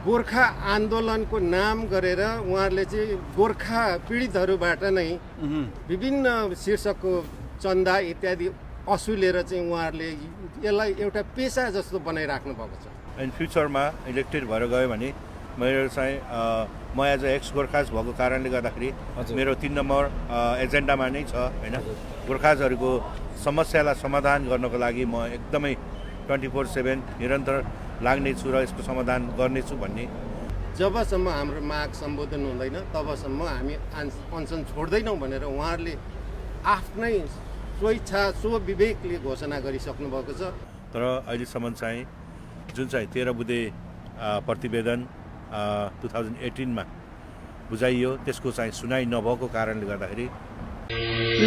गोर्खा आन्दोलनको नाम गरेर उहाँहरूले चाहिँ गोर्खा पीडितहरूबाट नै विभिन्न शीर्षकको चन्दा इत्यादि असुलेर चाहिँ उहाँहरूले यसलाई एउटा पेसा जस्तो बनाइराख्नु भएको छ। एन्ड फ्युचरमा इलेक्टेड भएर गयो भने मेरो चाहिँ म एज अ एक्स गोर्खाज भएको कारणले गर्दाखेरि मेरो 3 नम्बर एजेन्डामा नै छ होइन। गोर्खाजहरूको समस्यालाई समाधान गर्नको लागि म एकदमै 24/7 निरन्तर लाग्नेछु र यसको समाधान गर्नेछु भन्ने। जबसम्म हाम्रो माग सम्बोधन हुँदैन तबसम्म हामी अनसन छोड्दैनौँ भनेर उहाँहरूले आफ्नै स्वेच्छा स्वविवेकले घोषणा गरिसक्नु भएको छ। तर अहिलेसम्म चाहिँ जुन चाहिँ 13 बुँदे प्रतिवेदन 2018 मा बुझाइयो त्यसको चाहिँ सुनाइ नभएको कारणले गर्दाखेरि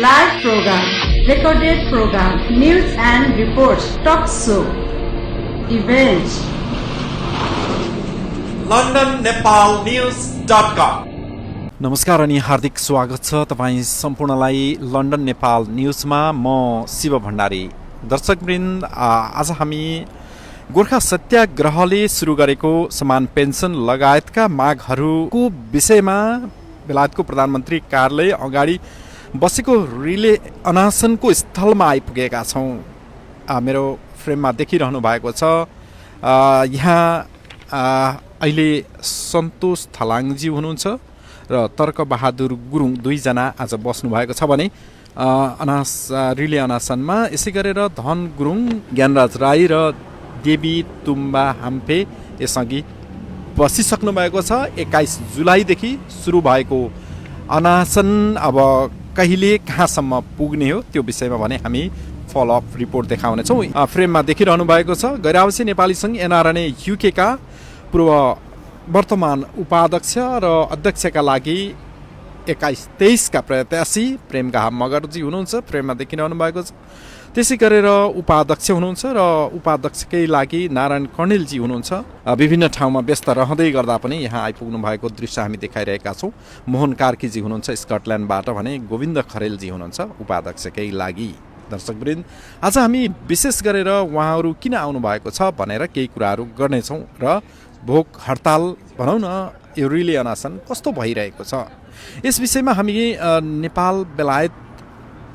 live program, recorded program, news and reports, talk show, event, londonnepalnews.com। नमस्कार अनि हार्दिक स्वागत छ तपाईँ सम्पूर्णलाई लन्डन नेपाल न्युजमा। म शिव भण्डारी। दर्शकवृन्द, आज हामी गोर्खा सत्याग्रहले सुरु गरेको समान पेन्सन लगायतका मागहरूको विषयमा बेलायतको प्रधानमन्त्री कार्यालय अगाडि बसेको रिले अनासनको स्थलमा आइपुगेका छौँ। मेरो फ्रेममा देखिरहनु भएको छ यहाँ अहिले सन्तोष थलाङजी हुनुहुन्छ र तर्कबहादुर गुरुङ दुईजना आज बस्नुभएको छ भने रिले अनासनमा यसै गरेर धन गुरुङ, ज्ञानराज राई र देवी तुम्बा हाम्फे यसअघि बसिसक्नु भएको छ। 21 जुलाईदेखि सुरु भएको अनासन अब कहिले कहाँसम्म पुग्ने हो त्यो विषयमा भने हामी फलोअप रिपोर्ट देखाउनेछौँ। फ्रेममा देखिरहनु भएको छ गैर आवासीय नेपाली सङ्घ एनआरएनए युकेका पूर्व वर्तमान उपाध्यक्ष र अध्यक्षका लागि 21-23 का प्रत्याशी प्रेमगाहा मगरजी हुनुहुन्छ, फ्रेममा देखिरहनु भएको छ। त्यसै गरेर उपाध्यक्ष हुनुहुन्छ र उपाध्यक्षकै लागि नारायण कणेलजी हुनुहुन्छ। विभिन्न ठाउँमा व्यस्त रहँदै गर्दा पनि यहाँ आइपुग्नु भएको दृश्य हामी देखाइरहेका छौँ। मोहन कार्कीजी हुनुहुन्छ स्कटल्यान्डबाट भने गोविन्द खरेलजी हुनुहुन्छ उपाध्यक्षकै लागि। दर्शकवृन्द, आज हामी विशेष गरेर उहाँहरू किन आउनु भएको छ भनेर केही कुराहरू गर्नेछौँ र भोक हडताल भनौँ न यो रिले अनासन कस्तो भइरहेको छ यस विषयमा हामी नेपाल बेलायत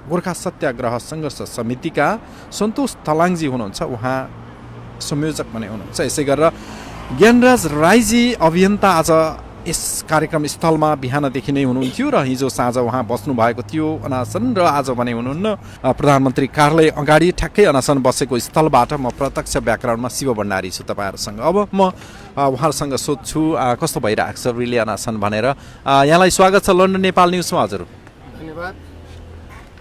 गोर्खा सत्याग्रह सङ्घर्ष समितिका सन्तोष थलाङजी हुनुहुन्छ, उहाँ संयोजक पनि हुनुहुन्छ। यसै गरेर ज्ञानराज राईजी अभियन्ता आज यस कार्यक्रम स्थलमा बिहानदेखि नै हुनुहुन्थ्यो र हिजो साँझ उहाँ बस्नु भएको थियो अनासन र आज भने हुनुहुन्न। प्रधानमन्त्री कार्यालय अगाडि ठ्याक्कै अनासन बसेको स्थलबाट म प्रत्यक्ष व्याकरणमा शिव भण्डारी छु तपाईँहरूसँग। अब म उहाँहरूसँग सोध्छु कस्तो भइरहेको छ रिले अनासन भनेर। यहाँलाई स्वागत छ लन्डन नेपाल न्युजमा। हजुर धन्यवाद।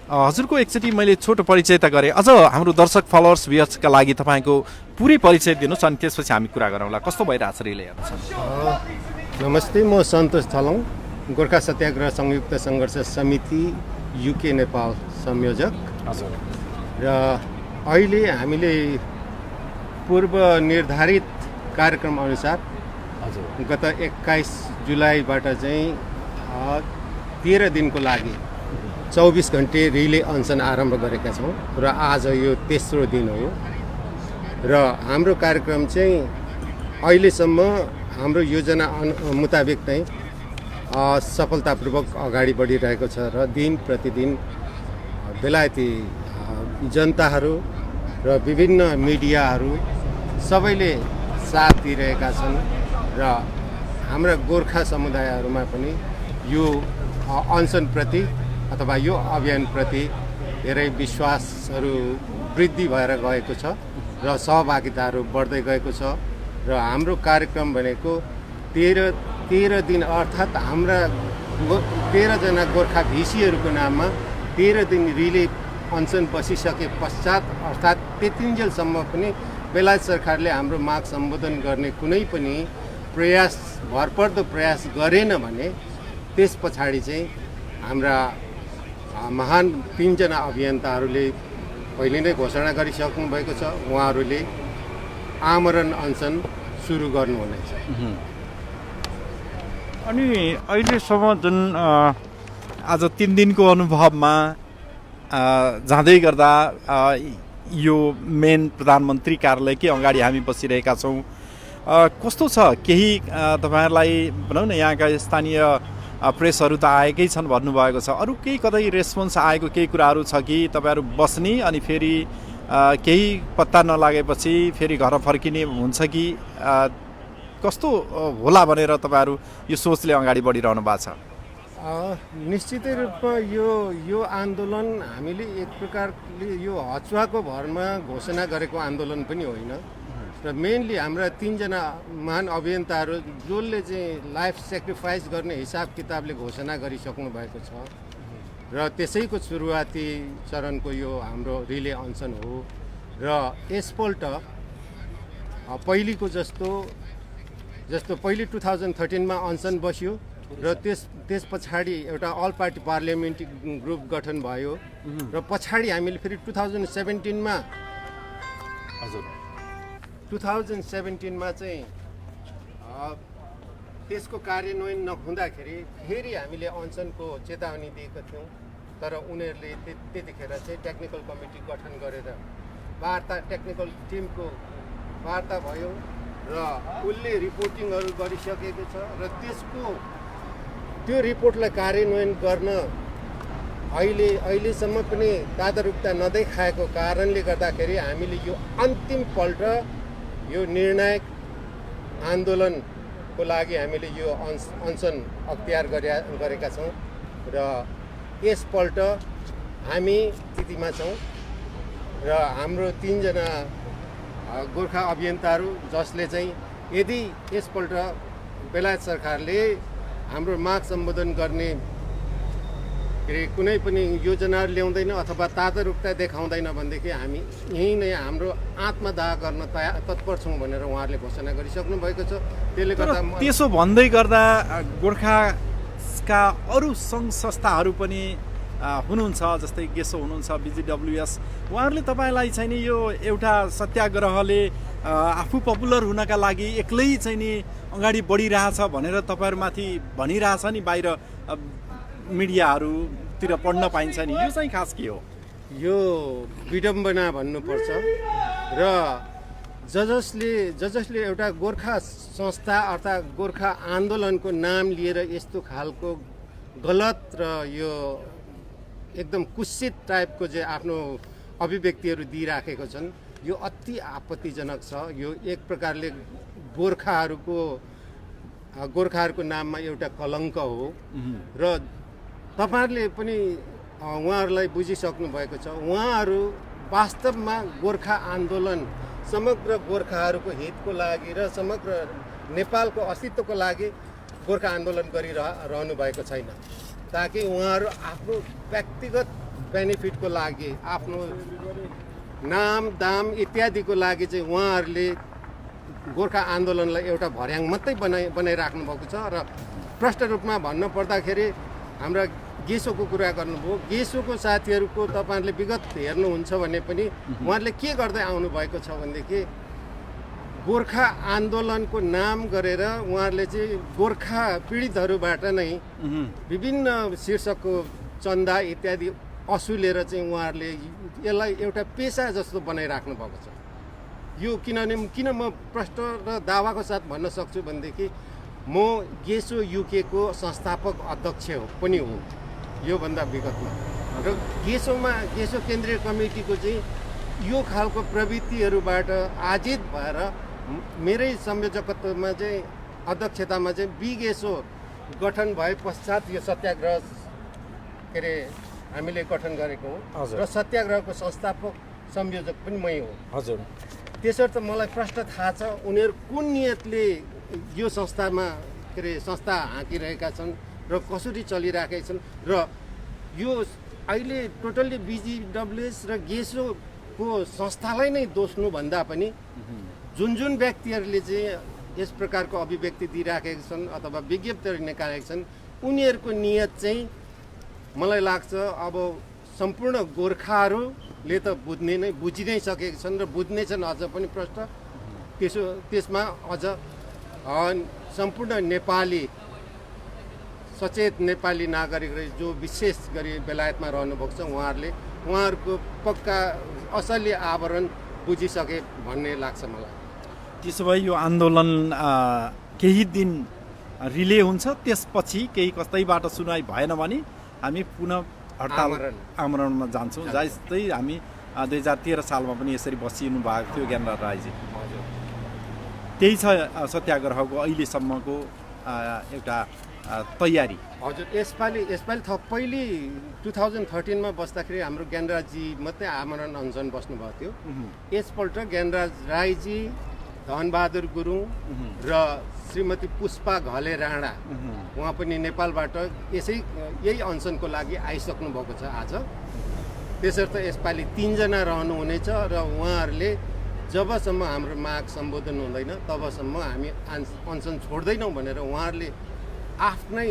हजुरको एकचोटि मैले छोटो परिचय त गरेँ, अझ हाम्रो दर्शक फलोवर्स भ्युअर्सका लागि तपाईँको पुरै परिचय दिनुहोस् अनि त्यसपछि हामी कुरा गरौँला कस्तो भइरहेको छ रिले अनासन। नमस्ते, म सन्तोष थलाङ, गोर्खा सत्याग्रह संयुक्त सङ्घर्ष समिति युके नेपाल संयोजक। र अहिले हामीले पूर्व निर्धारित कार्यक्रम अनुसार गत 21 जुलाईबाट चाहिँ 13 दिनको लागि 24 घन्टे रिले अनसन आरम्भ गरेका छौँ र आज यो तेस्रो दिन हो। र हाम्रो कार्यक्रम चाहिँ अहिलेसम्म हाम्रो योजना मुताबिक नै सफलतापूर्वक अगाडि बढिरहेको छ र दिन प्रतिदिन बेलायती जनताहरू र विभिन्न मिडियाहरू सबैले साथ दिइरहेका छन् र हाम्रा गोर्खा समुदायहरूमा पनि यो अनसनप्रति अथवा यो अभियानप्रति धेरै विश्वासहरू वृद्धि भएर गएको छ र सहभागिताहरू बढ्दै गएको छ। र हाम्रो कार्यक्रम भनेको 13 दिन अर्थात् हाम्रा 13 जना गोर्खा भिसीहरूको नाममा 13 दिन रिले अनसन बसिसके पश्चात अर्थात् त्यतिन्जेलसम्म पनि बेलायत सरकारले हाम्रो माग सम्बोधन गर्ने कुनै पनि प्रयास भरपर्दो प्रयास गरेन भने त्यस पछाडि चाहिँ हाम्रा महान 3 जना अभियन्ताहरूले पहिले नै घोषणा गरिसक्नु भएको छ, उहाँहरूले आमरण अनसन सुरु गर्नुहुनेछ। अनि अहिलेसम्म जुन आज 3 दिनको अनुभवमा जाँदै गर्दा यो मेन प्रधानमन्त्री कार्यालयकै अगाडि हामी बसिरहेका छौँ। कस्तो छ केही तपाईँहरूलाई भनौँ न यहाँका स्थानीय प्रेसहरू त आएकै छन् भन्नुभएको छ, अरू केही कतै रेस्पोन्स आएको केही कुराहरू छ कि तपाईँहरू बस्ने अनि फेरि केही पत्ता नलागेपछि फेरि घर फर्किने हुन्छ कि कस्तो होला भनेर तपाईँहरू यो सोचले अगाडि बढिरहनु भएको छ? निश्चितै रूपमा यो आन्दोलन हामीले एक प्रकारले यो हचुवाको भरमा घोषणा गरेको आन्दोलन पनि होइन र मेनली हाम्रा 3 जना महान अभियन्ताहरू जसले चाहिँ लाइफ सेक्रिफाइस गर्ने हिसाब किताबले घोषणा गरिसक्नु भएको छ र त्यसैको सुरुवाती चरणको यो हाम्रो रिले अनसन हो र यसपल्ट पहिलेको जस्तो पहिले 2013 मा अनसन बस्यो र त्यस पछाडि एउटा अल पार्टी पार्लियामेन्ट्री ग्रुप गठन भयो र पछाडि हामीले फेरि 2017 मा चाहिँ त्यसको कार्यान्वयन नहुँदाखेरि फेरि हामीले अनसनको चेतावनी दिएका थियौँ, तर उनीहरूले त्यतिखेर चाहिँ टेक्निकल कमिटी गठन गरेर टेक्निकल टिमको वार्ता भयो र उसले रिपोर्टिङहरू गरिसकेको छ र त्यो रिपोर्टलाई कार्यान्वयन गर्न अहिलेसम्म पनि तादारुकता नदेखाएको कारणले गर्दाखेरि हामीले यो अन्तिम पल्ट यो निर्णायक आन्दोलनको लागि हामीले यो अनसन अख्तियार गरेका छौँ र यसपल्ट हामी स्थितिमा छौँ र हाम्रो 3 जना गोर्खा अभियन्ताहरू जसले चाहिँ यदि यसपल्ट बेलायत सरकारले हाम्रो माग सम्बोधन गर्ने कुनै पनि योजनाहरू ल्याउँदैन अथवा तादारुकता देखाउँदैन भनेदेखि हामी यहीँ नै हाम्रो आत्मदाह गर्न तत्पर छौँ भनेर उहाँहरूले घोषणा गरिसक्नु भएको छ। त्यसले गर्दा त्यसो भन्दै गर्दा गोर्खाका अरू सङ्घ संस्थाहरू पनि हुनुहुन्छ, जस्तै गेसो हुनुहुन्छ, BGWS, उहाँहरूले तपाईँलाई चाहिँ नि यो एउटा सत्याग्रहले आफू पपुलर हुनका लागि एक्लै चाहिँ नि अगाडि बढिरहेछ भनेर तपाईँहरूमाथि भनिरहेछ नि, बाहिर मिडियाहरूतिर पढ्न पाइन्छ नि, यो चाहिँ खास के हो? यो विडम्बना भन्नुपर्छ र जसले एउटा गोर्खा संस्था अर्थात् गोर्खा आन्दोलनको नाम लिएर यस्तो खालको गलत र यो एकदम कुत्सित टाइपको चाहिँ आफ्नो अभिव्यक्तिहरू दिइराखेको छन्, यो अति आपत्तिजनक छ। यो एक प्रकारले गोर्खाहरूको नाममा एउटा कलङ्क हो र तपाईँहरूले पनि उहाँहरूलाई बुझिसक्नु भएको छ। उहाँहरू वास्तवमा गोर्खा आन्दोलन समग्र गोर्खाहरूको हितको लागि र समग्र नेपालको अस्तित्वको लागि गोर्खा आन्दोलन गरिरहनु भएको छैन, ताकि उहाँहरू आफ्नो व्यक्तिगत बेनिफिटको लागि, आफ्नो नाम दाम इत्यादिको लागि चाहिँ उहाँहरूले गोर्खा आन्दोलनलाई एउटा भर्याङ मात्रै बनाइराख्नु भएको छ। र प्रष्ट रूपमा भन्न पर्दाखेरि हाम्रा गेसोको कुरा गर्नुभयो, गेसोको साथीहरूको तपाईँहरूले विगत हेर्नुहुन्छ भने पनि उहाँहरूले के गर्दै आउनुभएको छ भनेदेखि गोर्खा आन्दोलनको नाम गरेर उहाँहरूले चाहिँ गोर्खा पीडितहरूबाट नै विभिन्न शीर्षकको चन्दा इत्यादि असुलेर चाहिँ उहाँहरूले यसलाई एउटा पेसा जस्तो बनाइराख्नु भएको छ। यो किन म प्रष्ट र दावाको साथ भन्न सक्छु भनेदेखि म गेसो युकेको संस्थापक अध्यक्ष पनि हो योभन्दा विगतमा, र गेसो केन्द्रीय कमिटीको चाहिँ यो खालको प्रवृत्तिहरूबाट आजित भएर मेरै संयोजकत्वमा चाहिँ अध्यक्षतामा चाहिँ बिगेसो गठन भए पश्चात यो सत्याग्रह हामीले गठन गरेको हो र सत्याग्रहको संस्थापक संयोजक पनि मै हो। हजुर, त्यसर्थ मलाई प्रश्न थाहा छ उनीहरू कुन नियतले यो संस्थामा संस्था हाँकिरहेका छन् र कसरी चलिरहेका छन् र यो अहिले टोटल्ली BGWS र गेसोको संस्थालाई नै दोष्नु भन्दा पनि जुन व्यक्तिहरूले चाहिँ यस प्रकारको अभिव्यक्ति दिइराखेका छन् अथवा विज्ञप्तिहरू निकालेका छन् उनीहरूको नियत चाहिँ मलाई लाग्छ अब सम्पूर्ण गोर्खाहरूले त बुझि नै सकेका छन् र बुझ्नेछन् अझ पनि प्रष्ट। त्यसमा अझ सम्पूर्ण नेपाली सचेत नेपाली नागरिकले जो विशेष गरी बेलायतमा रहनुभएको छ उहाँहरूको पक्का असली आवरण बुझिसके भन्ने लाग्छ मलाई। त्यसो भए यो आन्दोलन केही दिन रिले हुन्छ, त्यसपछि केही कतैबाट सुनाइ भएन भने हामी पुनः हडताल आमरणमा जान्छौँ। जस्तै हामी 2013 सालमा पनि यसरी बसिनु भएको थियो ज्ञानराज राईजी। त्यही छ सत्याग्रहको अहिलेसम्मको एउटा तयारी। हजुर, यसपालि थप पहिले 2013 मा बस्दाखेरि हाम्रो ज्ञानराजजी मात्रै आमरण अनसन बस्नुभएको थियो। यसपल्ट ज्ञानराज राईजी, धनबहादुर गुरुङ र श्रीमती पुष्पा घले राणा उहाँ पनि नेपालबाट यही अनसनको लागि आइसक्नु भएको छ आज। त्यसर्थ यसपालि 3 जना रहनुहुनेछ र उहाँहरूले जबसम्म हाम्रो माग सम्बोधन हुँदैन तबसम्म हामी अनसन छोड्दैनौँ भनेर उहाँहरूले आफ्नै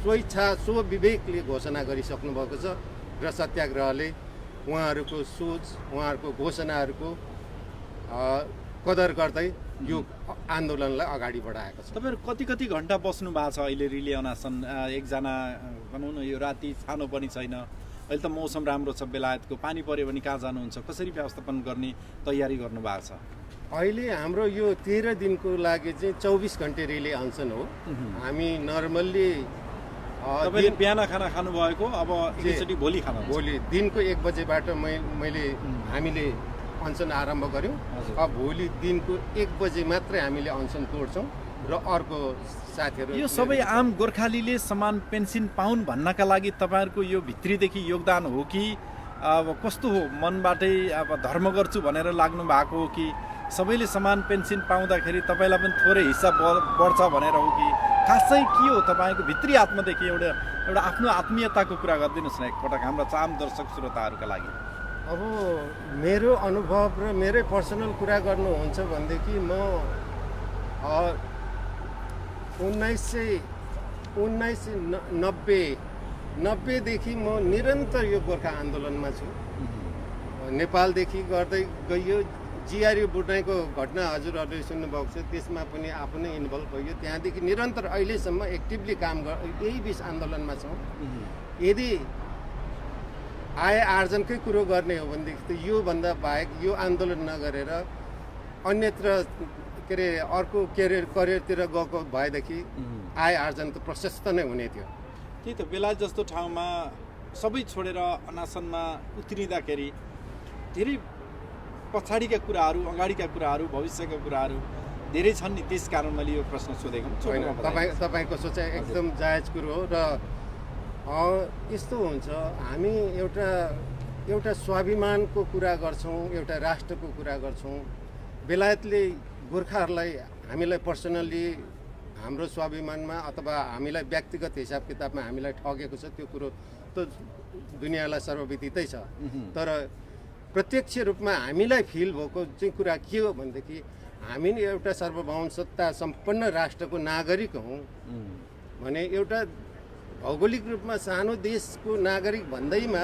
स्वेच्छा स्वविवेकले घोषणा गरिसक्नु भएको छ र सत्याग्रहले उहाँहरूको सोच, उहाँहरूको घोषणाहरूको कदर गर्दै यो आन्दोलनलाई अगाडि बढाएको छ। तपाईँहरू कति घन्टा बस्नु भएको छ अहिले रिले अनासन? एकजना भनौँ न, यो राति छानो पनि छैन, अहिले त मौसम राम्रो छ, बेलायतको पानी पऱ्यो भने कहाँ जानुहुन्छ, कसरी व्यवस्थापन गर्ने तयारी गर्नु भएको छ? अहिले हाम्रो यो 13 दिनको लागि चाहिँ 24 घन्टे रिले अनसन हो। हामी नर्मल्ली तपाईँले बिहान खाना खानुभएको, अब एकचोटि भोलि खाना? भोलि दिनको 1 बजेबाट हामीले अनसन आरम्भ गऱ्यौँ। अब भोलि दिनको 1 बजे मात्रै हामीले अनसन तोड्छौँ र अर्को साथीहरू। यो सबै आम गोर्खालीले समान पेन्सन पाउन् भन्नका लागि तपाईँहरूको यो भित्रीदेखि योगदान हो कि अब कस्तो हो? मनबाटै अब धर्म गर्छु भनेर लाग्नु भएको हो कि सबैले समान पेन्सन पाउँदाखेरि तपाईँलाई पनि थोरै हिस्सा बढ्छ भनेर हो कि खासै के हो? तपाईँको भित्री आत्मादेखि एउटा आफ्नो आत्मीयताको कुरा गरिदिनुहोस् न एकपटक हाम्रा चाम दर्शक श्रोताहरूका लागि। अब मेरो अनुभव र मेरै पर्सनल कुरा गर्नुहुन्छ भनेदेखि म 1990 देखि म निरन्तर यो गोर्खा आन्दोलनमा छु। नेपालदेखि गर्दै गइयो। जिआरयू बुढाइको घटना हजुरहरूले सुन्नुभएको छ, त्यसमा पनि आफू नै इन्भल्भ भयो। त्यहाँदेखि निरन्तर अहिलेसम्म एक्टिभली काम यही बिच आन्दोलनमा छौँ। यदि आय आर्जनकै कुरो गर्ने हो भनेदेखि त योभन्दा बाहेक यो आन्दोलन नगरेर अन्यत्र अर्को करियरतिर गएको भएदेखि आय आर्जन त प्रशस्त नै हुने थियो। त्यही त, बेलायत जस्तो ठाउँमा सबै छोडेर अनासनमा उत्रिँदाखेरि धेरै पछाडिका कुराहरू, अगाडिका कुराहरू, भविष्यका कुराहरू धेरै छन् नि। त्यस कारण मैले यो प्रश्न सोधेको। तपाईँको सोचाइ एकदम जायज कुरो हो। र यस्तो हुन्छ, हामी एउटा स्वाभिमानको कुरा गर्छौँ, एउटा राष्ट्रको कुरा गर्छौँ। बेलायतले गोर्खाहरूलाई, हामीलाई पर्सनल्ली हाम्रो स्वाभिमानमा अथवा हामीलाई व्यक्तिगत हिसाब किताबमा हामीलाई ठगेको छ, त्यो कुरो त दुनियाँलाई सर्वविदितै छ। तर प्रत्यक्ष रूपमा हामीलाई फिल भएको चाहिँ कुरा के हो भनेदेखि हामी एउटा सार्वभौम सत्ता सम्पन्न राष्ट्रको नागरिक हौँ भने एउटा भौगोलिक रूपमा सानो देशको नागरिक भन्दैमा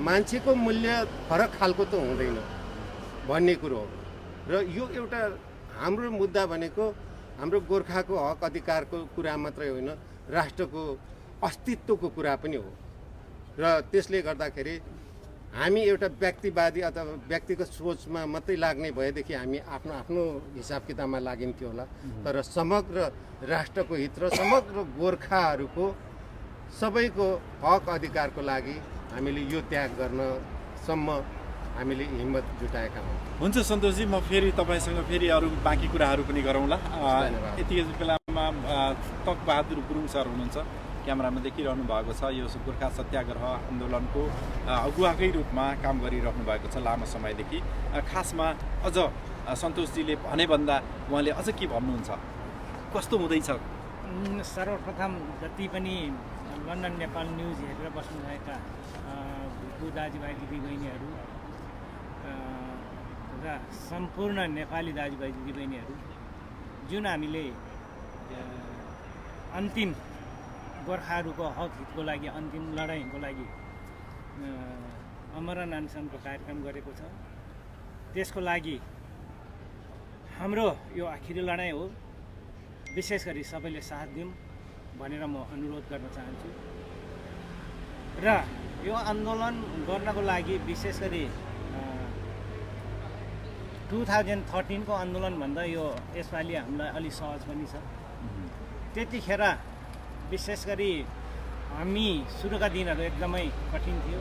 मान्छेको मूल्य फरक खालको त हुँदैन भन्ने कुरो हो। र यो एउटा हाम्रो मुद्दा भनेको हाम्रो गोर्खाको हक अधिकारको कुरा मात्रै होइन, राष्ट्रको अस्तित्वको कुरा पनि हो। र त्यसले गर्दाखेरि हामी एउटा व्यक्तिवादी अथवा व्यक्तिगत सोचमा मात्रै लाग्ने भएदेखि हामी आफ्नो हिसाब किताबमा लागिन्थ्यो होला। तर समग्र राष्ट्रको हित र समग्र गोर्खाहरूको सबैको हक अधिकारको लागि हामीले यो त्याग गर्नसम्म हामीले हिम्मत जुटाएका हौँ। हुन्छ सन्तोषजी, म फेरि तपाईँसँग फेरि अरू बाँकी कुराहरू पनि गरौँला। यति बेलामा तकबहादुर गुरुङ सर हुनुहुन्छ, क्यामेरामा देखिरहनु भएको छ। यो गोर्खा सत्याग्रह आन्दोलनको अगुवाकै रूपमा काम गरिरहनु भएको छ लामो समयदेखि। खासमा अझ सन्तोषजीले भन्दा उहाँले अझ के भन्नुहुन्छ, कस्तो हुँदैछ? सर्वप्रथम जति पनि लन्डन नेपाल न्युज हेरेर बस्नुभएका भुपू दाजुभाइ दिदीबहिनीहरू र सम्पूर्ण नेपाली दाजुभाइ दिदीबहिनीहरू जुन हामीले अन्तिम गोर्खाहरूको हक हितको लागि अन्तिम लडाइँको लागि आमरण अनसनको कार्यक्रम गरेको छ, त्यसको लागि हाम्रो यो आखिरी लडाइँ हो। विशेष गरी सबैले साथ दिउँ भनेर म अनुरोध गर्न चाहन्छु। र यो आन्दोलन गर्नको लागि विशेष गरी 2013 को आन्दोलनभन्दा यो यसपालि हामीलाई अलि सहज पनि छ। त्यतिखेर विशेष गरी हामी सुरुका दिनहरू एकदमै कठिन थियो।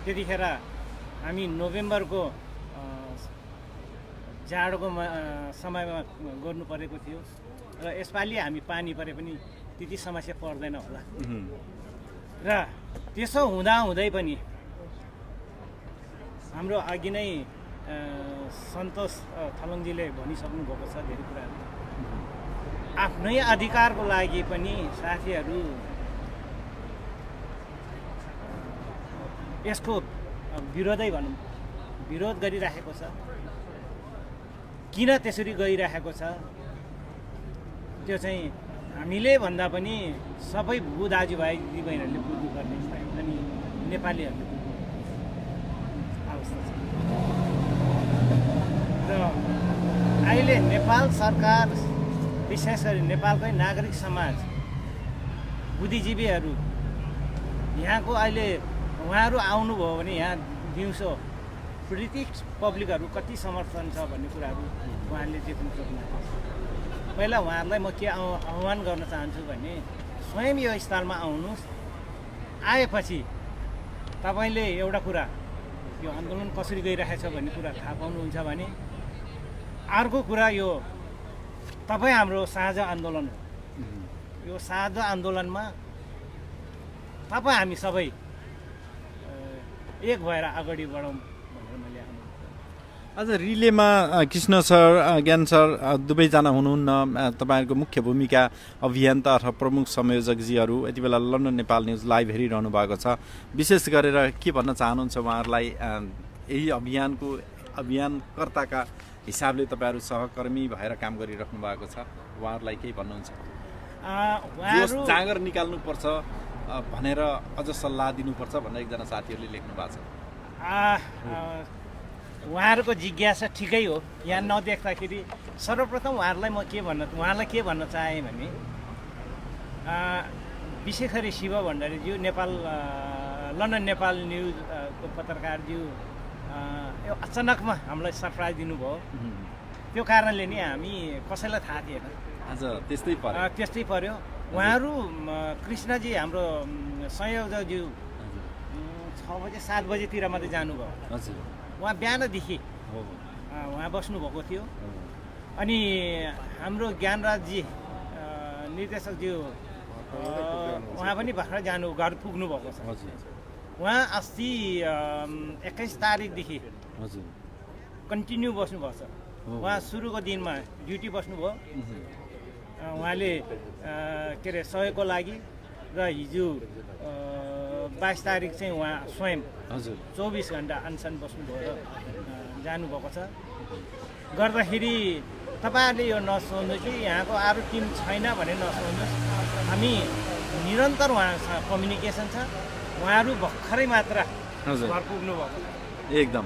त्यतिखेर हामी नोभेम्बरको जाडोको समयमा गर्नु परेको थियो र यसपालि हामी पानी परे पनि त्यति समस्या पर्दैन होला। र त्यसो हुँदाहुँदै पनि हाम्रो अघि नै सन्तोष थलङजीले भनिसक्नु भएको छ धेरै कुराहरू। आफ्नै अधिकारको लागि पनि साथीहरू यसको विरोध गरिराखेको छ। किन त्यसरी गइरहेको छ त्यो चाहिँ हामीले भन्दा पनि सबै भू दाजुभाइ दिदीबहिनीहरूले बुझ्नुपर्ने छ अनि नेपालीहरूले अवस्था छ। र अहिले नेपाल सरकार विशेष गरी नेपालकै नागरिक समाज बुद्धिजीवीहरू यहाँको अहिले उहाँहरू आउनुभयो भने यहाँ दिउँसो ब्रिटिस पब्लिकहरू कति समर्थन छ भन्ने कुराहरू उहाँले देख्नु सक्नुहुन्छ। पहिला उहाँहरूलाई म के आह्वान गर्न चाहन्छु भने स्वयं यो स्थलमा आउनुहोस्। आएपछि तपाईँले एउटा कुरा यो आन्दोलन कसरी गइरहेछ भन्ने कुरा थाहा पाउनुहुन्छ भने अर्को कुरा यो तपाईँ हाम्रो साझा आन्दोलन हो। यो साझा आन्दोलनमा तपाईँ हामी सबै एक भएर अगाडि बढौँ भनेर मैले आज रिलेमा कृष्ण सर ज्ञान सर दुवैजना हुनुहुन्न। तपाईँहरूको मुख्य भूमिका अभियन्ता अथवा प्रमुख संयोजकजीहरू यति बेला लन्डन नेपाल न्युज लाइभ हेरिरहनु भएको छ। विशेष गरेर के भन्न चाहनुहुन्छ उहाँहरूलाई यही अभियानकर्ताका हिसाबले तपाईँहरू सहकर्मी भएर काम गरिराख्नु भएको छ, उहाँहरूलाई केही भन्नुहुन्छ? जाँगर निकाल्नुपर्छ भनेर अझ सल्लाह दिनुपर्छ भनेर एकजना साथीहरूले लेख्नु भएको छ। उहाँहरूको जिज्ञासा ठिकै हो। यहाँ नदेख्दाखेरि सर्वप्रथम उहाँलाई के भन्न चाहेँ भने विशेष गरी शिव भण्डारीज्यू लन्डन नेपाल न्युजको पत्रकारज्यू यो अचानकमा हामीलाई सरप्राइज दिनुभयो। त्यो कारणले नि हामी कसैलाई थाहा थिएन। त्यस्तै पर्यो। उहाँहरू कृष्णजी हाम्रो संयोजकज्यू 6 बजे 7 बजेतिर मात्रै जानुभयो। उहाँ बिहानदेखि उहाँ बस्नुभएको थियो। अनि हाम्रो ज्ञानराजजी निर्देशकज्यू उहाँ पनि भर्खर घर पुग्नु भएको छ। उहाँ अस्ति 21 तारिकदेखि कन्टिन्यू बस्नुभएको छ। उहाँ सुरुको दिनमा ड्युटी बस्नुभयो। उहाँले के अरे सहयोगको लागि र हिजो 22 तारिक चाहिँ उहाँ स्वयं 24 घन्टा अनसन बस्नुभयो र जानुभएको छ। गर्दाखेरि तपाईँहरूले यो नसोच्नु कि यहाँको अरू टिम छैन भने नसोच्नुहोस्। हामी निरन्तर उहाँसँग कम्युनिकेसन छ। उहाँहरू भर्खरै मात्र घर पुग्नु भएको छ। एकदम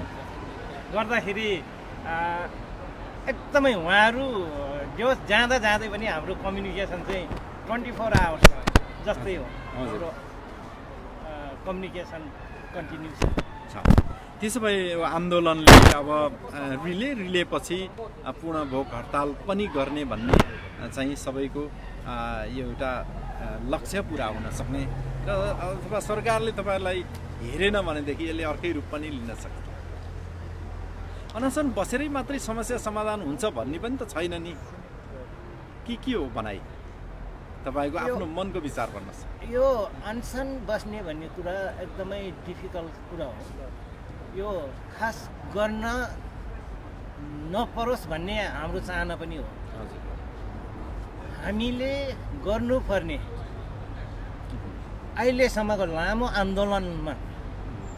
गर्दाखेरि एकदमै उहाँहरू जो जाँदै पनि हाम्रो कम्युनिकेसन चाहिँ 24 आवर्स जस्तै हो। हाम्रो कम्युनिकेसन कन्टिन्यू छ। त्यसो भए आन्दोलनले अब रिलेपछि पूर्ण भोक हडताल पनि गर्ने भन्ने चाहिँ सबैको यो एउटा लक्ष्य पुरा हुन सक्ने र अथवा सरकारले तपाईँलाई हेरेन भनेदेखि यसले अर्कै रूप पनि लिन सक्छ। अनसन बसेरै मात्रै समस्या समाधान हुन्छ भन्ने पनि त छैन नि। के हो भनाइ? तपाईँको आफ्नो मनको विचार भन्नुहोस्। यो अनसन बस्ने भन्ने कुरा एकदमै डिफिकल्ट कुरा हो। यो खास गर्न नपरोस् भन्ने हाम्रो चाहना पनि हो। हामीले गर्नुपर्ने अहिलेसम्मको लामो आन्दोलनमा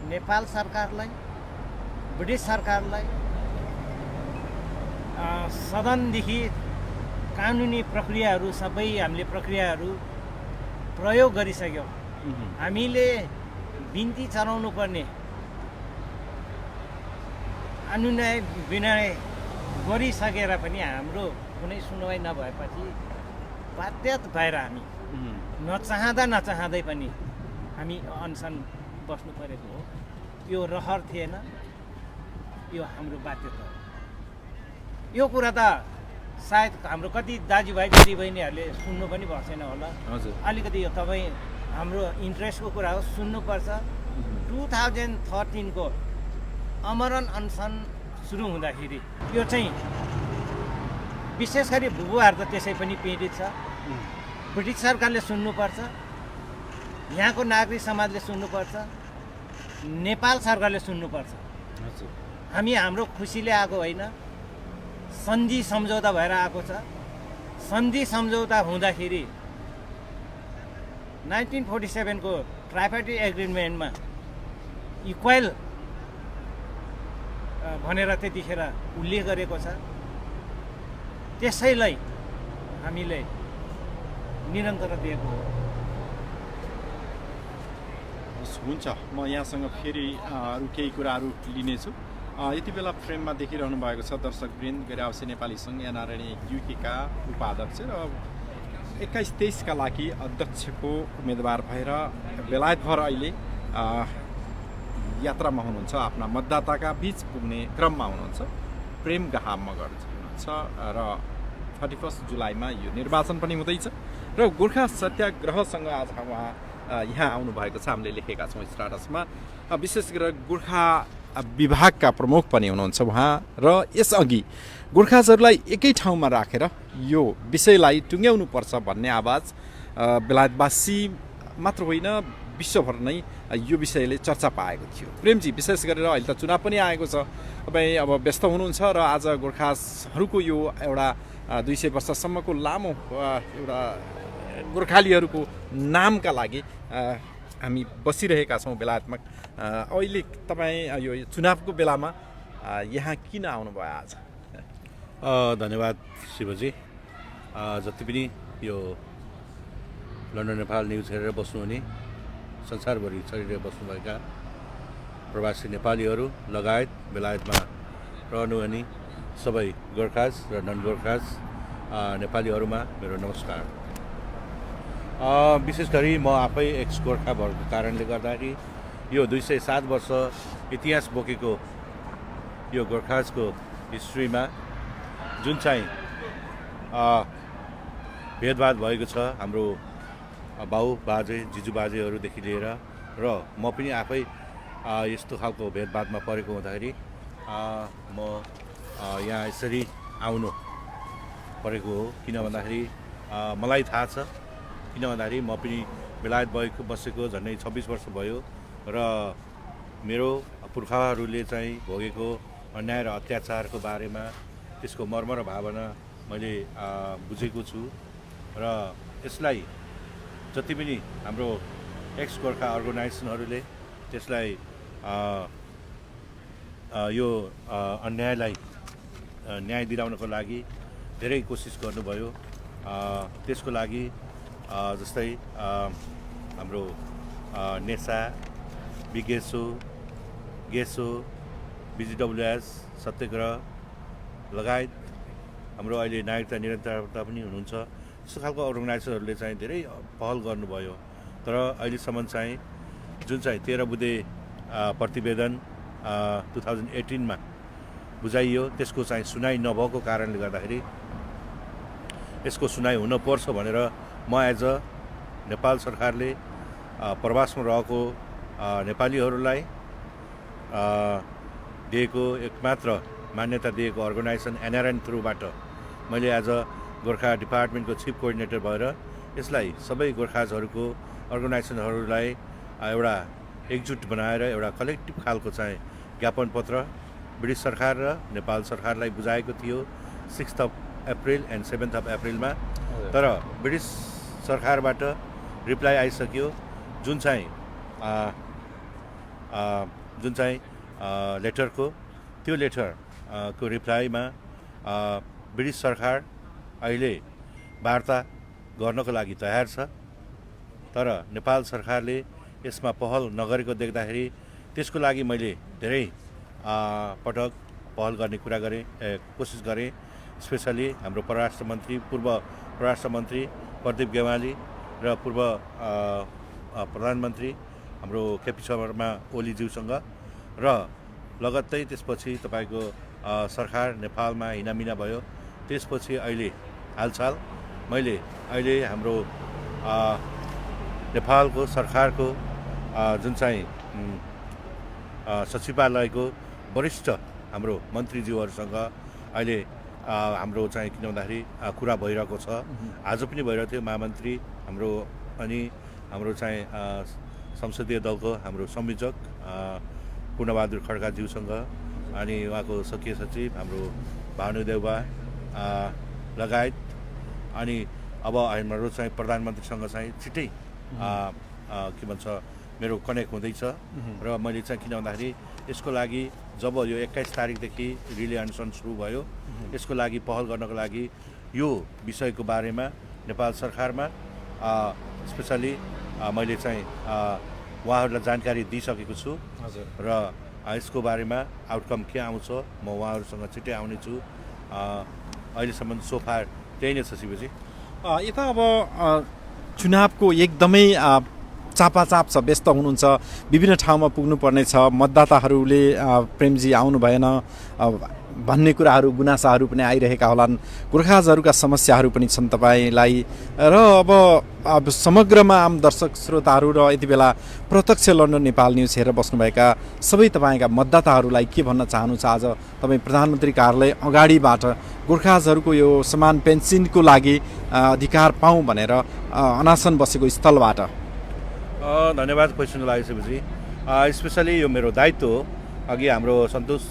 नेपाल सरकारलाई, ब्रिटिस सरकारलाई, सदनदेखि कानुनी प्रक्रियाहरू सबै हामीले प्रक्रियाहरू प्रयोग गरिसक्यौँ। हामीले बिन्ती चढाउनु पर्ने अनुनय विनय गरिसकेर पनि हाम्रो कुनै सुनवाई नभएपछि बाध्य भएर हामी नचाहँदै पनि हामी अनसन बस्नु परेको हो। यो रहर थिएन, यो हाम्रो बाध्यता हो। यो कुरा त सायद हाम्रो कति दाजुभाइ दिदीबहिनीहरूले सुन्नु पनि भएको छैन होला। हजुर अलिकति यो तपाईँ हाम्रो इन्ट्रेस्टको कुरा हो, सुन्नुपर्छ। 2013 को आमरण अनसन सुरु हुँदाखेरि यो चाहिँ विशेष गरी बुबुवाहरू त त्यसै पनि पीडित छ। ब्रिटिस सरकारले सुन्नुपर्छ, यहाँको नागरिक समाजले सुन्नुपर्छ, नेपाल सरकारले सुन्नुपर्छ। हजुर हामी हाम्रो खुसीले आएको होइन, सन्धि सम्झौता भएर आएको छ। सन्धि सम्झौता हुँदाखेरि 1947 को ट्राइपार्टिट एग्रिमेन्टमा इक्वल भनेर त्यतिखेर उल्लेख गरेको छ। त्यसैलाई हामीले निरन्तरता दिएको हो। हुन्छ, म यहाँसँग फेरि अरू केही कुराहरू लिनेछु। यति बेला फ्रेममा देखिरहनु भएको छ दर्शकवृन्द, गैर-आवासीय नेपाली सङ्घ एनआरएनए युकेका उपाध्यक्ष र 21-23 का लागि अध्यक्षको उम्मेदवार भएर बेलायतभर अहिले यात्रामा हुनुहुन्छ, आफ्ना मतदाताका बीच पुग्ने क्रममा हुनुहुन्छ। प्रेम गाहा मगर हुनुहुन्छ र 31 जुलाईमा यो निर्वाचन पनि हुँदैछ र गोर्खा सत्याग्रहसँग आज उहाँ यहाँ आउनुभएको छ। हामीले लेखेका छौँ स्टाटसमा। विशेष गरेर गोर्खा विभागका प्रमुख पनि हुनुहुन्छ उहाँ र यसअघि गोर्खाजहरूलाई एकै ठाउँमा राखेर यो विषयलाई टुङ्ग्याउनुपर्छ भन्ने आवाज बेलायतवासी मात्र होइन विश्वभर नै यो विषयले चर्चा पाएको थियो। प्रेमजी, विशेष गरेर अहिले त चुनाव पनि आएको छ, तपाईँ अब व्यस्त हुनुहुन्छ र आज गोर्खाहरूको यो एउटा 200 वर्षसम्मको लामो एउटा गोर्खालीहरूको नामका लागि हामी बसिरहेका छौँ बेलायतमा। अहिले तपाईँ यो चुनावको बेलामा यहाँ किन आउनुभयो आज? धन्यवाद शिवजी। जति पनि यो लन्डन नेपाल न्युज हेरेर बस्नुहुने, संसारभरि छरिएर बस्नुभएका प्रवासी नेपालीहरू लगायत बेलायतमा रहनुहुने सबै गोर्खाज र नन गोर्खाज नेपालीहरूमा मेरो नमस्कार। विशेष गरी म आफै एक्स गोर्खा भएको कारणले गर्दाखेरि यो 207 वर्ष इतिहास बोकेको यो गोर्खाजको हिस्ट्रीमा जुन चाहिँ भेदभाद भएको छ हाम्रो बाउ बाजे जिजु बाजेहरूदेखि लिएर र म पनि आफै यस्तो खालको भेदभादमा परेको हुँदाखेरि म यहाँ यसरी आउनु परेको हो। किन भन्दाखेरि मलाई थाहा छ, किन भन्दाखेरि म पनि बेलायत बसेको झन्डै 26 वर्ष भयो र मेरो पुर्खाहरूले चाहिँ भोगेको अन्याय र अत्याचारको बारेमा त्यसको मर्म र भावना मैले बुझेको छु र यसलाई जति पनि हाम्रो एक्स गोर्खा अर्गनाइजेसनहरूले त्यसलाई यो अन्यायलाई न्याय दिलाउनको लागि धेरै कोसिस गर्नुभयो। त्यसको लागि जस्तै हाम्रो नेसा, बिगेसो, गेसो, बिजिडब्ल्युएस, सत्यग्रह लगायत हाम्रो अहिले नागरिकता निरन्तरता पनि हुनुहुन्छ। यस्तो खालको अर्गनाइजेसनहरूले चाहिँ धेरै पहल गर्नुभयो। तर अहिलेसम्म चाहिँ जुन चाहिँ 13 बुँदे प्रतिवेदन 2018 मा बुझाइयो त्यसको चाहिँ सुनाइ नभएको कारणले गर्दाखेरि यसको सुनाइ हुनुपर्छ भनेर म एज अ नेपाल सरकारले प्रवासमा रहेको नेपालीहरूलाई दिएको एकमात्र मान्यता दिएको अर्गनाइजेसन एनआरएन थ्रुबाट मैले एज अ गोर्खा डिपार्टमेन्टको चिफ कोअर्डिनेटर भएर यसलाई सबै गोर्खाजहरूको अर्गनाइजेसनहरूलाई एउटा एकजुट बनाएर एउटा कलेक्टिभ खालको चाहिँ ज्ञापन पत्र ब्रिटिस सरकार र नेपाल सरकारलाई बुझाएको थियो 6 अप्रिल एन्ड 7 अप्रिलमा। तर ब्रिटिस सरकारबाट रिप्लाई आइसक्यो जुन चाहिँ लेटरको, त्यो लेटरको रिप्लाईमा ब्रिटिस सरकार अहिले वार्ता गर्नको लागि तयार छ, तर नेपाल सरकारले यसमा पहल नगरेको देख्दाखेरि त्यसको लागि मैले धेरै पटक पहल गर्ने कुरा गरेँ, कोसिस गरेँ। स्पेसली हाम्रो परराष्ट्र मन्त्री, पूर्व परराष्ट्र मन्त्री प्रदीप गेवाली र पूर्व प्रधानमन्त्री हाम्रो केपी शर्मा ओलीज्यूसँग र लगत्तै त्यसपछि तपाईँको सरकार नेपालमा हिनामिना भयो। त्यसपछि अहिले हालसाल मैले अहिले हाम्रो नेपालको सरकारको जुन चाहिँ सचिवालयको वरिष्ठ हाम्रो मन्त्रीज्यूहरूसँग अहिले हाम्रो चाहिँ किन भन्दाखेरि कुरा भइरहेको छ। आज पनि भइरहेको थियो महामन्त्री हाम्रो अनि हाम्रो चाहिँ संसदीय दलको हाम्रो संयोजक पूर्णबहादुर खड्काज्यूसँग अनि उहाँको सचिव सचिव हाम्रो भानुदेउबा लगायत अनि अब हाम्रो चाहिँ प्रधानमन्त्रीसँग चाहिँ छिट्टै के भन्छ मेरो कनेक्ट हुँदैछ र मैले चाहिँ किन भन्दाखेरि यसको लागि जब यो 21 तारिकदेखि रिले अनसन सुरु भयो यसको लागि पहल गर्नको लागि यो विषयको बारेमा नेपाल सरकारमा स्पेसली मैले चाहिँ उहाँहरूलाई जानकारी दिइसकेको छु र यसको बारेमा आउटकम के आउँछ म उहाँहरूसँग छिट्टै आउनेछु। अहिलेसम्म सोफार त्यही नै छ शिवजी। यता अब चुनावको एकदमै चापाचाप छ, व्यस्त हुनुहुन्छ, विभिन्न ठाउँमा पुग्नुपर्ने छ, मतदाताहरूले प्रेमजी आउनु भएन भन्ने कुराहरू गुनासाहरू पनि आइरहेका होलान्, गोर्खाजहरूका समस्याहरू पनि छन् तपाईँलाई र अब समग्रमा आम दर्शक श्रोताहरू र यति बेला प्रत्यक्ष लन्डन नेपाल न्युज हेरेर बस्नुभएका सबै तपाईँका मतदाताहरूलाई के भन्न चाहनुहुन्छ? आज तपाईँ प्रधानमन्त्री कार्यालय अगाडिबाट गोर्खाजहरूको यो समान पेन्सनको लागि अधिकार पाऊँ भनेर अनासन बसेको स्थलबाट धन्यवाद क्वेसनको लागि शिवजी। स्पेसली यो मेरो दायित्व हो। अघि हाम्रो सन्तोष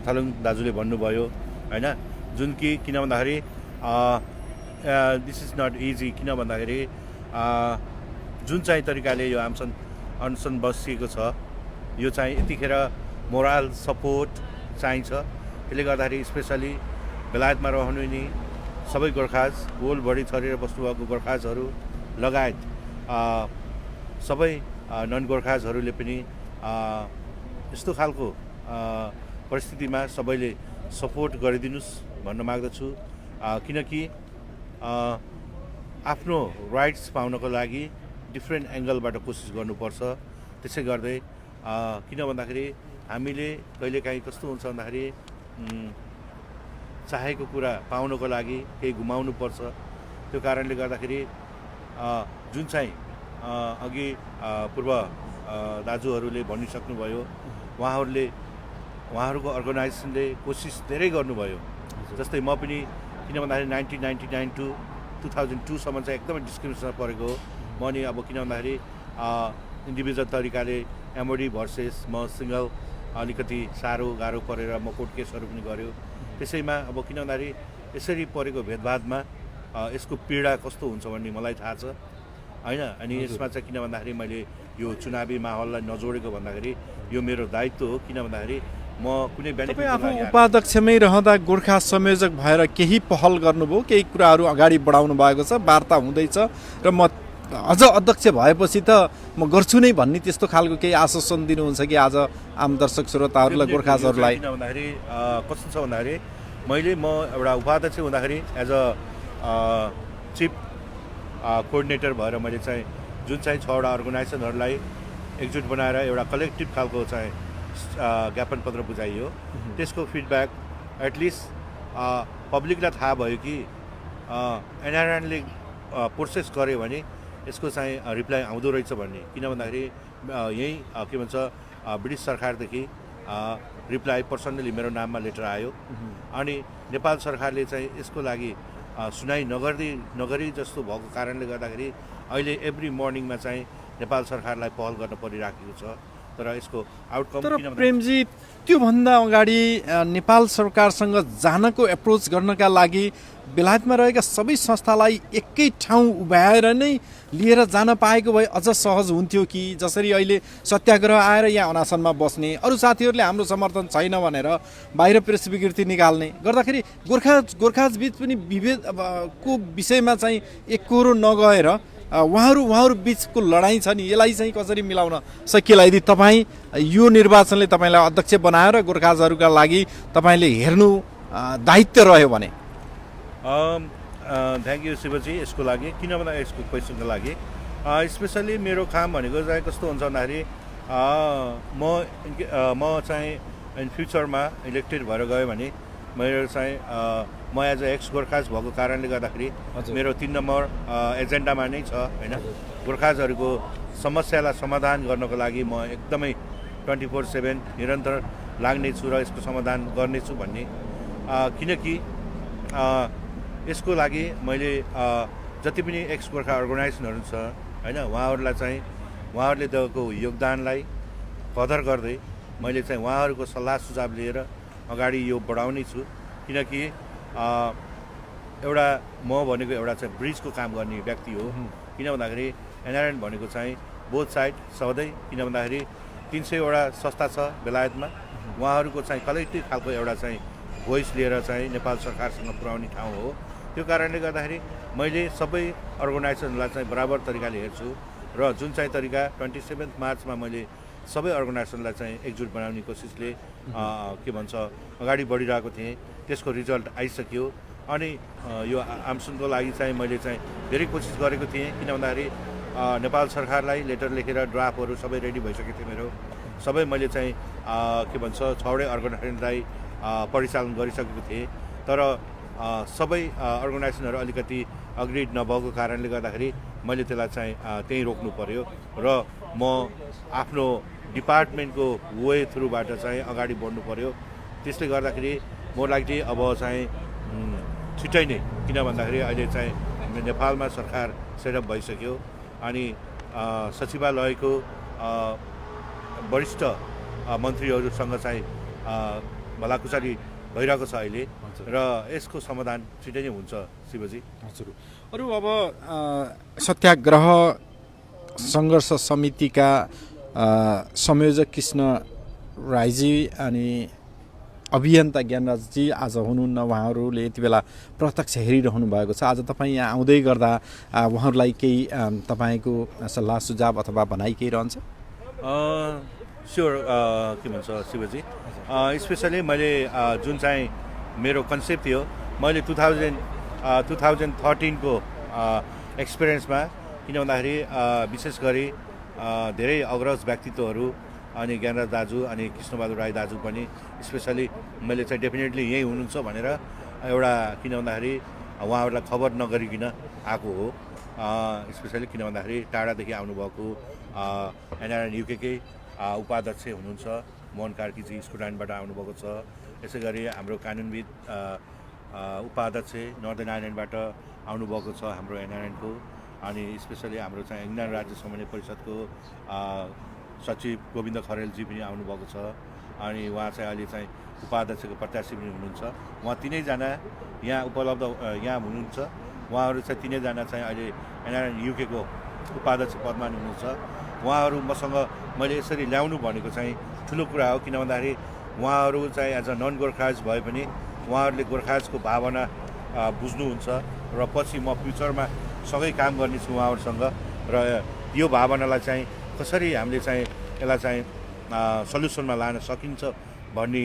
थालुङ दाजुले भन्नुभयो होइन, जुन कि किन भन्दाखेरि दिस इज नट इजी। किन भन्दाखेरि जुन चाहिँ तरिकाले यो अनसन बसिएको छ यो चाहिँ यतिखेर मोरल सपोर्ट चाहिन्छ। त्यसले गर्दाखेरि स्पेसली बेलायतमा रहनुहुने सबै गोर्खाज, गोलभरि छरेर बस्नुभएको गोर्खाजहरू लगायत सबै नन गोर्खाजहरूले पनि यस्तो खालको परिस्थितिमा सबैले सपोर्ट गरिदिनुहोस् भन्न माग्दछु। किनकि आफ्नो राइट्स पाउनको लागि डिफ्रेन्ट एङ्गलबाट कोसिस गर्नुपर्छ। त्यसै गर्दै किन भन्दाखेरि हामीले कहिलेकाहीँ कस्तो हुन्छ भन्दाखेरि चाहेको कुरा पाउनको लागि केही गुमाउनुपर्छ। त्यो कारणले गर्दाखेरि जुन चाहिँ अघि पूर्व दाजुहरूले भनिसक्नुभयो, उहाँहरूको अर्गनाइजेसनले कोसिस धेरै गर्नुभयो। जस्तै म पनि किन भन्दाखेरि 1999 to 2002सम्म चाहिँ एकदमै डिस्क्रिमिनेसन परेको हो। म नि अब किन भन्दाखेरि इन्डिभिजुअल तरिकाले एमओडी भर्सेस म सिङ्गल अलिकति गाह्रो परेर म कोर्ट केसहरू पनि गऱ्यो। त्यसैमा अब किन भन्दाखेरि यसरी परेको भेदभावमा यसको पीडा कस्तो हुन्छ भन्ने मलाई थाहा छ होइन। अनि यसमा चाहिँ किन भन्दाखेरि मैले यो चुनावी माहौललाई नजोडेको भन्दाखेरि यो मेरो दायित्व हो। किन भन्दाखेरि म कुनै तपाईँ आफू उपाध्यक्षमै रहँदा गोर्खा संयोजक भएर केही पहल गर्नुभयो, केही कुराहरू अगाडि बढाउनु भएको छ, वार्ता हुँदैछ र म अझ अध्यक्ष भएपछि त म गर्छु नै भन्ने त्यस्तो खालको केही आश्वासन दिनुहुन्छ कि आज आम दर्शक श्रोताहरूलाई गोर्खाजहरूलाई? किन भन्दाखेरि कस्तो छ भन्दाखेरि म एउटा उपाध्यक्ष हुँदाखेरि एज अ चिफ कोअर्डिनेटर भएर मैले चाहिँ जुन चाहिँ 6वटा अर्गनाइजेसनहरूलाई एकजुट बनाएर एउटा कलेक्टिभ खालको चाहिँ ज्ञापन पत्र बुझाइयो। त्यसको फिडब्याक एटलिस्ट पब्लिकलाई थाहा भयो कि एनआरएनले प्रोसेस गर्यो भने यसको चाहिँ रिप्लाई आउँदो रहेछ भन्ने। किन भन्दाखेरि यही के भन्छ ब्रिटिस सरकारदेखि रिप्लाई पर्सनली मेरो नाममा लेटर आयो अनि नेपाल सरकारले चाहिँ यसको लागि सुनाइ नगरी जस्तो भएको कारणले गर्दाखेरि अहिले एभ्री मर्निङमा चाहिँ नेपाल सरकारलाई पहल गर्न परिराखेको छ। तर यसको आउटकम तर प्रेमजी त्योभन्दा अगाडि नेपाल सरकारसँग जानको एप्रोच गर्नका लागि बेलायतमा रहेका सबै संस्थालाई एकै ठाउँ उभ्याएर नै लिएर जान पाएको भए अझ सहज हुन्थ्यो कि जसरी अहिले सत्याग्रह आएर यहाँ अनासनमा बस्ने अरू साथीहरूले हाम्रो समर्थन छैन भनेर बाहिर प्रेस विकृति निकाल्ने गर्दाखेरि गोर्खाज बीच पनि विभेद को विषयमा चाहिँ एकहोरो नगएर उहाँहरू बीचको लडाइँ छ नि, यसलाई चाहिँ कसरी मिलाउन सकिएला? यदि तपाईँ यो निर्वाचनले तपाईँलाई अध्यक्ष बनाएर गोर्खाजहरूका लागि तपाईँले हेर्नु दायित्व रह्यो भने? थ्याङ्क यू शिवजी यसको लागि। किन भन्दा यसको क्वेसनको लागि स्पेसली मेरो काम भनेको चाहिँ कस्तो हुन्छ भन्दाखेरि म चाहिँ इन फ्युचरमा इलेक्टेड भएर गयो भने मेरो चाहिँ म एज अ एक्स गोर्खाज भएको कारणले गर्दाखेरि मेरो 3 नम्बर एजेन्डामा नै छ होइन। गोर्खाजहरूको समस्यालाई समाधान गर्नको लागि म एकदमै 24/7 निरन्तर लाग्नेछु र यसको समाधान गर्नेछु भन्ने किनकि यसको लागि मैले जति पनि एक्स गोर्खा अर्गनाइजेसनहरू छ होइन उहाँहरूले दिएको योगदानलाई कदर गर्दै मैले चाहिँ उहाँहरूको सल्लाह सुझाव लिएर अगाडि यो बढाउने छु। किनकि एउटा म भनेको एउटा चाहिँ ब्रिजको काम गर्ने व्यक्ति हो। किन भन्दाखेरि एनआरएन भनेको चाहिँ बोथ साइड सधैँ, किन भन्दाखेरि 300वटा संस्था छ बेलायतमा, उहाँहरूको चाहिँ कलेक्टिभ खालको एउटा चाहिँ भोइस लिएर चाहिँ नेपाल सरकारसँग पुर्याउने ठाउँ हो। त्यो कारणले गर्दाखेरि मैले सबै अर्गनाइजेसनलाई चाहिँ बराबर तरिकाले हेर्छु र जुन चाहिँ तरिका 27 मार्चमा मैले सबै अर्गनाइजेसनलाई चाहिँ एकजुट बनाउने कोसिसले के भन्छ अगाडि बढिरहेको थिएँ, त्यसको रिजल्ट आइसक्यो। अनि यो आमसुनको लागि चाहिँ मैले चाहिँ धेरै कोसिस गरेको थिएँ। किन भन्दाखेरि नेपाल सरकारलाई लेटर लेखेर ड्राफ्टहरू सबै रेडी भइसकेको थियो मेरो। सबै मैले चाहिँ के भन्छ 6वटै अर्गनाइजेसनलाई परिचालन गरिसकेको थिएँ। तर सबै अर्गनाइजेसनहरू अलिकति अग्रिड नभएको कारणले गर्दाखेरि मैले त्यसलाई चाहिँ त्यहीँ रोक्नु पर्यो र म आफ्नो डिपार्टमेन्टको वे थ्रुबाट चाहिँ अगाडि बढ्नु पर्यो। त्यसले गर्दाखेरि मोर लागि अब चाहिँ छिट्टै नै, किन भन्दाखेरि अहिले चाहिँ नेपालमा सरकार सेटअप भइसक्यो अनि सचिवालयको वरिष्ठ मन्त्रीहरूसँग चाहिँ भलाकुसारी भइरहेको छ अहिले र यसको समाधान छिटै नै हुन्छ शिवजी। हजुर, अरू अब सत्याग्रह सङ्घर्ष समितिका संयोजक कृष्ण राईजी अनि अभियन्ता ज्ञानराजजी आज हुनुहुन्न। उहाँहरूले यति बेला प्रत्यक्ष हेरिरहनु भएको छ। आज तपाईँ यहाँ आउँदै गर्दा उहाँहरूलाई केही तपाईँको सल्लाह सुझाव अथवा भनाइ केही रहन्छ? स्योर, के भन्छ शिवजी, स्पेसली मैले जुन चाहिँ मेरो कन्सेप्ट थियो, मैले 2013 को एक्सपिरियन्समा, किन भन्दाखेरि विशेष गरी धेरै अग्रज व्यक्तित्वहरू अनि ज्ञानराज दाजु अनि कृष्णबहादुर राई दाजु पनि स्पेसली मैले चाहिँ डेफिनेटली यहीँ हुनुहुन्छ भनेर एउटा, किन भन्दाखेरि उहाँहरूलाई खबर नगरिकन आएको हो। स्पेसली किन भन्दाखेरि टाढादेखि आउनुभएको एनआरएन युकेकै उपाध्यक्ष हुनुहुन्छ मोहन कार्कीजी स्कुटानबाट आउनुभएको छ। यसै गरी हाम्रो कानुनविद उपाध्यक्ष नर्दन आइल्यान्डबाट आउनुभएको छ हाम्रो एनआरएनको। अनि स्पेसली हाम्रो चाहिँ इङ्ल्यान्ड राज्य समन्वय परिषदको सचिव गोविन्द खरेलजी पनि आउनुभएको छ। अनि उहाँ चाहिँ अहिले चाहिँ उपाध्यक्षको प्रत्याशी पनि हुनुहुन्छ। उहाँ तिनैजना यहाँ उपलब्ध यहाँ हुनुहुन्छ। उहाँहरू चाहिँ तिनैजना चाहिँ अहिले एनआरएन युकेको उपाध्यक्ष पदमा हुनुहुन्छ। उहाँहरू मसँग मैले यसरी ल्याउनु भनेको चाहिँ ठुलो कुरा हो। किन भन्दाखेरि उहाँहरू चाहिँ एज अ नन गोर्खाज भए पनि उहाँहरूले गोर्खाजको भावना बुझ्नुहुन्छ र पछि म फ्युचरमा सँगै काम गर्नेछु उहाँहरूसँग र यो भावनालाई चाहिँ कसरी हामीले चाहिँ यसलाई चाहिँ सल्युसनमा लान सकिन्छ भन्ने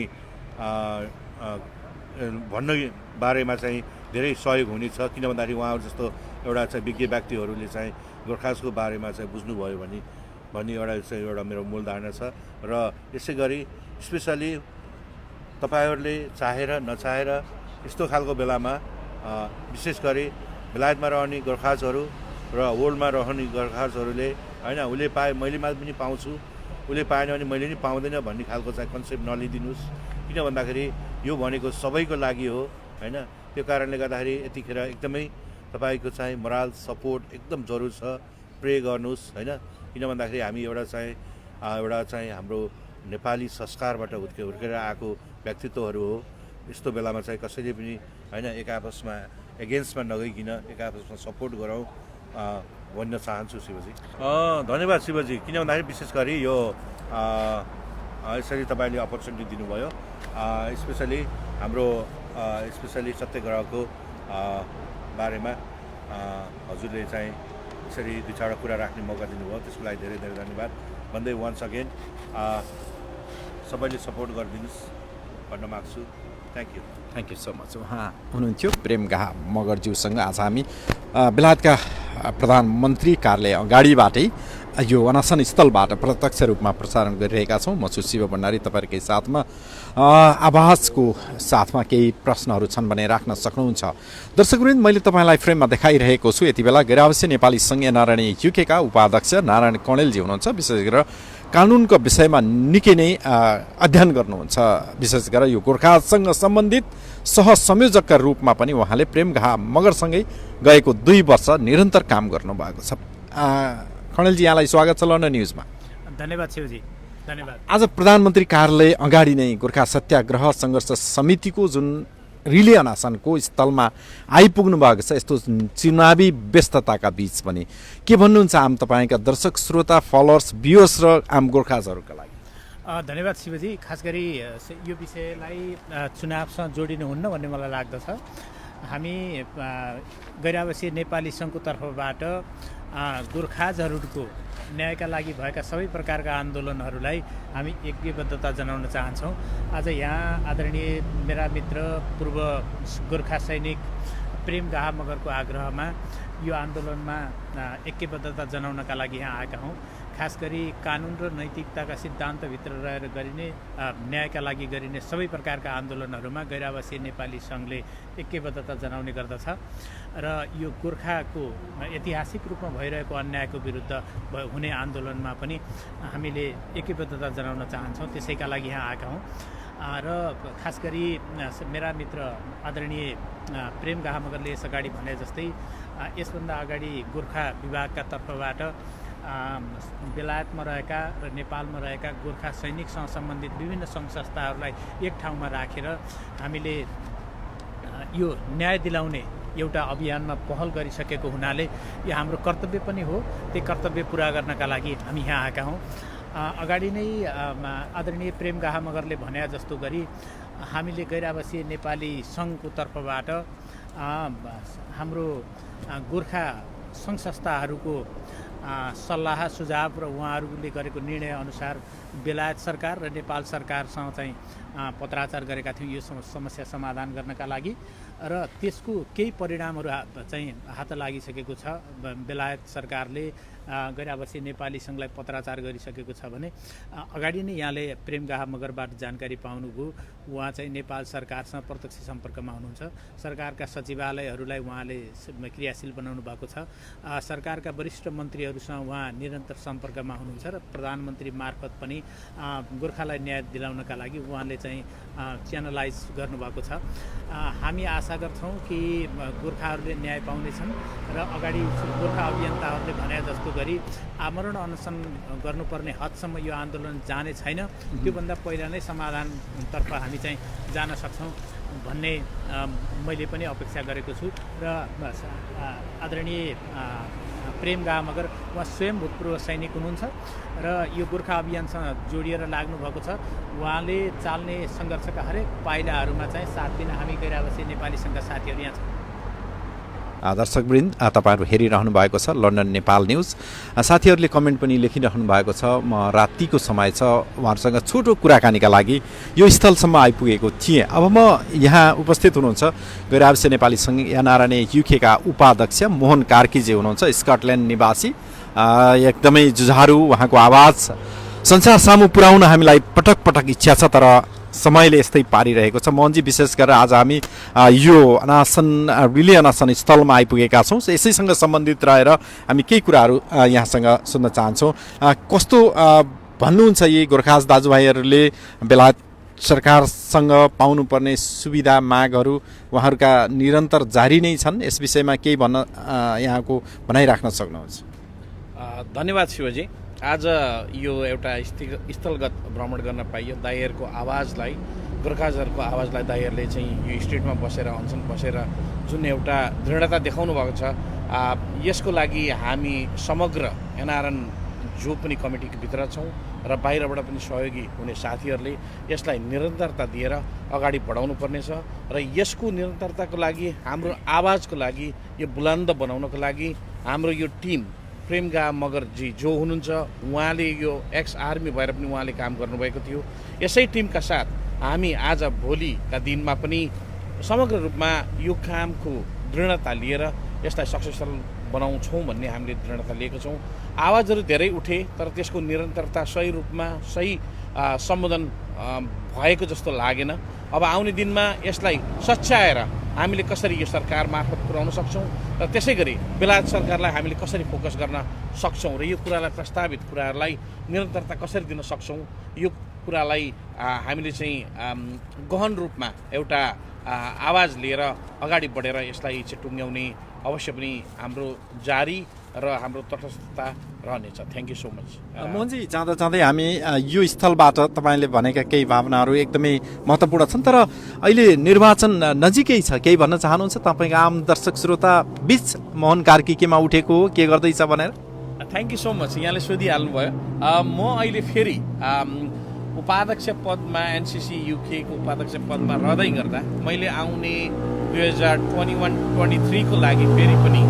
बारेमा चाहिँ धेरै सहयोग हुनेछ। किन भन्दाखेरि उहाँहरू जस्तो एउटा चाहिँ विज्ञ व्यक्तिहरूले चाहिँ गोर्खाजको बारेमा चाहिँ बुझ्नुभयो भन्ने एउटा मेरो मूल धारणा छ। र यसै गरी स्पेसली तपाईँहरूले चाहेर नचाहेर यस्तो खालको बेलामा विशेष गरी बेलायतमा रहने गोर्खाजहरू र वर्ल्डमा रहने गोर्खाजहरूले होइन उसले पाए मैले पनि पाउँछु, उसले पाएन भने मैले पनि पाउँदैन भन्ने खालको चाहिँ कन्सेप्ट नलिदिनुहोस्। किन भन्दाखेरि यो भनेको सबैको लागि हो होइन। त्यो कारणले गर्दाखेरि यतिखेर एकदमै तपाईँको चाहिँ मोरल सपोर्ट एकदम जरुर छ। प्रे गर्नुहोस् होइन। किन भन्दाखेरि हामी एउटा चाहिँ हाम्रो नेपाली संस्कारबाट हुर्केर आएको व्यक्तित्वहरू हो। यस्तो बेलामा चाहिँ कसैले पनि होइन एक आपसमा एगेन्स्टमा नगइकन एक आपसमा सपोर्ट गरौँ भन्न चाहन्छु शिवजी। धन्यवाद शिवजी। किन भन्दाखेरि विशेष गरी यो यसरी तपाईँले अपर्च्युनिटी दिनुभयो। स्पेसली हाम्रो स्पेसली सत्याग्रहको बारेमा हजुरले चाहिँ यसरी 2-4 कुरा राख्ने मौका दिनुभयो, त्यसको लागि धेरै धेरै धन्यवाद भन्दै वन्स अगेन सबैले सपोर्ट गरिदिनुहोस् भन्न माग्छु। Thank you so much. उहाँ हुनुहुन्थ्यो प्रेम गाहा मगरज्यूसँग आज हामी बेलायतका प्रधानमन्त्री कार्यालय अगाडिबाटै यो अनसन स्थलबाट प्रत्यक्ष रूपमा प्रसारण गरिरहेका छौँ। म छु शिव भण्डारी, तपाईँहरूकै साथमा। आवाजको साथमा केही प्रश्नहरू छन् भने राख्न सक्नुहुन्छ। दर्शकवृन्द, मैले तपाईँलाई फ्रेममा देखाइरहेको छु। यति बेला गैर-आवासीय नेपाली सङ्घ एनआरएनए युकेका उपाध्यक्ष नारायण कणेलजी हुनुहुन्छ। विशेष गरेर कानुनको विषयमा निकै नै अध्ययन गर्नुहुन्छ। विशेष गरेर यो गोर्खासँग सम्बन्धित सहसंयोजकका रूपमा पनि उहाँले प्रेमगाह मगरसँगै गएको 2 वर्ष निरन्तर काम गर्नुभएको छ। खणेलजी, यहाँलाई स्वागत छ लन्डन न्युजमा। धन्यवाद शिवजी, धन्यवाद। आज प्रधानमन्त्री कार्यालय अगाडि नै गोर्खा सत्याग्रह सङ्घर्ष समितिको जुन रिले अनासनको स्थलमा आइपुग्नु भएको छ, यस्तो चुनावी व्यस्तताका बीच पनि के भन्नुहुन्छ आम तपाईँका दर्शक श्रोता फलोअर्स भ्युअर्स र आम गोर्खाजहरूका लागि? धन्यवाद शिवजी। खास गरी यो विषयलाई चुनावसँग जोडिनुहुन्न भन्ने मलाई लाग्दछ। हामी गैर-आवासीय नेपाली सङ्घको तर्फबाट गोर्खाजहरूको न्यायका लागि भएका सबै प्रकारका आन्दोलनहरूलाई हामी एकबद्धता जनाउन चाहन्छौँ। आज यहाँ आदरणीय मेरा मित्र पूर्व गोर्खा सैनिक प्रेमगाह मगरको आग्रहमा यो आन्दोलनमा एकबद्धता जनाउनका लागि यहाँ आएका हौँ। खास गरी कानुन र नैतिकताका सिद्धान्तभित्र रहेर गरिने न्यायका लागि गरिने सबै प्रकारका आन्दोलनहरूमा गैर-आवासीय नेपाली सङ्घले एकबद्धता जनाउने गर्दछ र यो गोर्खाको ऐतिहासिक रूपमा भइरहेको अन्यायको विरुद्ध हुने आन्दोलनमा पनि हामीले एकबद्धता जनाउन चाहन्छौँ। त्यसैका लागि यहाँ आएका हौँ र खास गरी मेरा मित्र आदरणीय प्रेमगाह मगरले यस अगाडि भने जस्तै यसभन्दा अगाडि गोर्खा विभागका तर्फबाट बेलायतमा रहेका र नेपालमा रहेका गोर्खा सैनिकसँग सम्बन्धित विभिन्न सङ्घ संस्थाहरूलाई एक ठाउँमा राखेर हामीले यो न्याय दिलाउने एउटा अभियानमा पहल गरिसकेको हुनाले यो हाम्रो कर्तव्य पनि हो। त्यो कर्तव्य पुरा गर्नका लागि हामी यहाँ आएका हौँ। अगाडि नै आदरणीय प्रेमगाह मगरले भने जस्तो गरी हामीले गैर-आवासीय नेपाली सङ्घको तर्फबाट हाम्रो गोर्खा सङ्घ संस्थाहरूको सल्लाह सुझाव र उहाँहरूले गरेको निर्णय अनुसार बेलायत सरकार र नेपाल सरकारसँग चाहिँ पत्राचार गरेका थियौँ यो समस्या समाधान गर्नका लागि र त्यसको केही परिणामहरू चाहिँ हात लागिसकेको छ। बेलायत सरकारले गैर-आवासीय नेपाली सङ्घलाई पत्राचार गरिसकेको छ भने अगाडि नै यहाँले प्रेमगाह मगरबाट जानकारी पाउनुभयो। उहाँ चाहिँ नेपाल सरकारसँग प्रत्यक्ष सम्पर्कमा हुनुहुन्छ। सरकारका सचिवालयहरूलाई उहाँले क्रियाशील बनाउनु भएको छ। सरकारका वरिष्ठ मन्त्रीहरूसँग उहाँ निरन्तर सम्पर्कमा हुनुहुन्छ र प्रधानमन्त्री मार्फत पनि गोर्खालाई न्याय दिलाउनका लागि उहाँले चाहिँ च्यानलाइज गर्नुभएको छ। हामी आशा गर्छौँ कि गोर्खाहरूले न्याय पाउनेछन् र अगाडि गोर्खा अभियन्ताहरूले भने जस्तो गरी आमरण अनसन गर्नुपर्ने हदसम्म यो आन्दोलन जाने छैन। त्योभन्दा पहिला नै समाधानतर्फ हामी चाहिँ जान सक्छौँ भन्ने मैले पनि अपेक्षा गरेको छु र आदरणीय प्रेमगाह मगर उहाँ स्वयं भूतपूर्व सैनिक हुनुहुन्छ र यो गोर्खा अभियानसँग जोडिएर लाग्नु भएको छ। उहाँले चाल्ने सङ्घर्षका हरेक पाइलाहरूमा चाहिँ साथ दिन हामी गैर-आवासीय नेपाली सङ्घका साथीहरू यहाँ छौँ। दर्शकवृन्द, तपाईँहरू हेरिरहनु भएको छ लन्डन नेपाल न्युज। साथीहरूले कमेन्ट पनि लेखिरहनु भएको छ। म रातिको समय छ, उहाँहरूसँग छोटो कुराकानीका लागि यो स्थलसम्म आइपुगेको थिएँ। अब म यहाँ उपस्थित हुनुहुन्छ गैर-आवासीय नेपाली सङ्घ एनआरएनए युकेका उपाध्यक्ष मोहन कार्कीजी हुनुहुन्छ, स्कटल्यान्ड निवासी, एकदमै जुझारु। उहाँको आवाज संसार सामु पुर्याउन हामीलाई पटक पटक इच्छा छ, तर समयले यस्तै पारिरहेको छ। मोहनजी, विशेष गरेर आज हामी यो रिले अनासन स्थलमा आइपुगेका छौँ। यसैसँग सम्बन्धित रहेर हामी केही कुराहरू यहाँसँग सुन्न चाहन्छौँ। कस्तो भन्नुहुन्छ यी गोर्खाज दाजुभाइहरूले बेलायत सरकारसँग पाउनुपर्ने सुविधा मागहरू उहाँहरूका निरन्तर जारी नै छन्? यस विषयमा केही भन्न यहाँको भनाइराख्न सक्नुहुन्छ? धन्यवाद शिवजी। आज यो एउटा स्थलगत भ्रमण गर्न पाइयो। दाइहरूको आवाजलाई, गोर्खाजहरूको आवाजलाई दाइहरूले चाहिँ यो स्ट्रिटमा बसेर अनसन बसेर जुन एउटा दृढता देखाउनु भएको छ, यसको लागि हामी समग्र एनआरएन जो पनि कमिटीको भित्र छौँ र बाहिरबाट पनि सहयोगी हुने साथीहरूले यसलाई निरन्तरता दिएर अगाडि बढाउनु पर्नेछ र यसको निरन्तरताको लागि, हाम्रो आवाजको लागि, यो बुलन्द बनाउनको लागि हाम्रो यो टिम प्रेमगाह मगरजी जो हुनुहुन्छ, उहाँले यो एक्स आर्मी भएर पनि उहाँले काम गर्नुभएको थियो। यसै टिमका साथ हामी आज भोलिका दिनमा पनि समग्र रूपमा यो कामको दृढता लिएर यसलाई सक्सेसफुल बनाउँछौँ भन्ने हामीले दृढता लिएको छौँ। आवाजहरू धेरै उठे तर त्यसको निरन्तरता सही रूपमा सही सम्बोधन भएको जस्तो लागेन। अब आउने दिनमा यसलाई सच्याएर हामीले कसरी यो सरकार मार्फत पुर्याउन सक्छौँ र त्यसै गरी बेलायत सरकारलाई हामीले कसरी फोकस गर्न सक्छौँ र यो कुरालाई प्रस्तावित कुराहरूलाई निरन्तरता कसरी दिन सक्छौँ यो कुरालाई हामीले चाहिँ गहन रूपमा एउटा आवाज लिएर अगाडि बढेर यसलाई चाहिँ टुङ्ग्याउने अवश्य पनि हाम्रो जारी र हाम्रो तटस्थता रहनेछ। Thank you so much. Mohanji, जाँदा जाँदै हामी यो स्थलबाट तपाईँले भनेका केही भावनाहरू एकदमै महत्त्वपूर्ण छन्, तर अहिले निर्वाचन नजिकै छ, केही भन्न चाहनुहुन्छ तपाईँको आम दर्शक श्रोता बिच मोहन कार्की केमा उठेको हो, के गर्दैछ भनेर? Thank you so much. यहाँले सोधिहाल्नुभयो। म अहिले फेरि उपाध्यक्ष पदमा एनसिसी युकेको उपाध्यक्ष पदमा रहँदै गर्दा मैले आउने 2021-23 को लागि फेरि पनि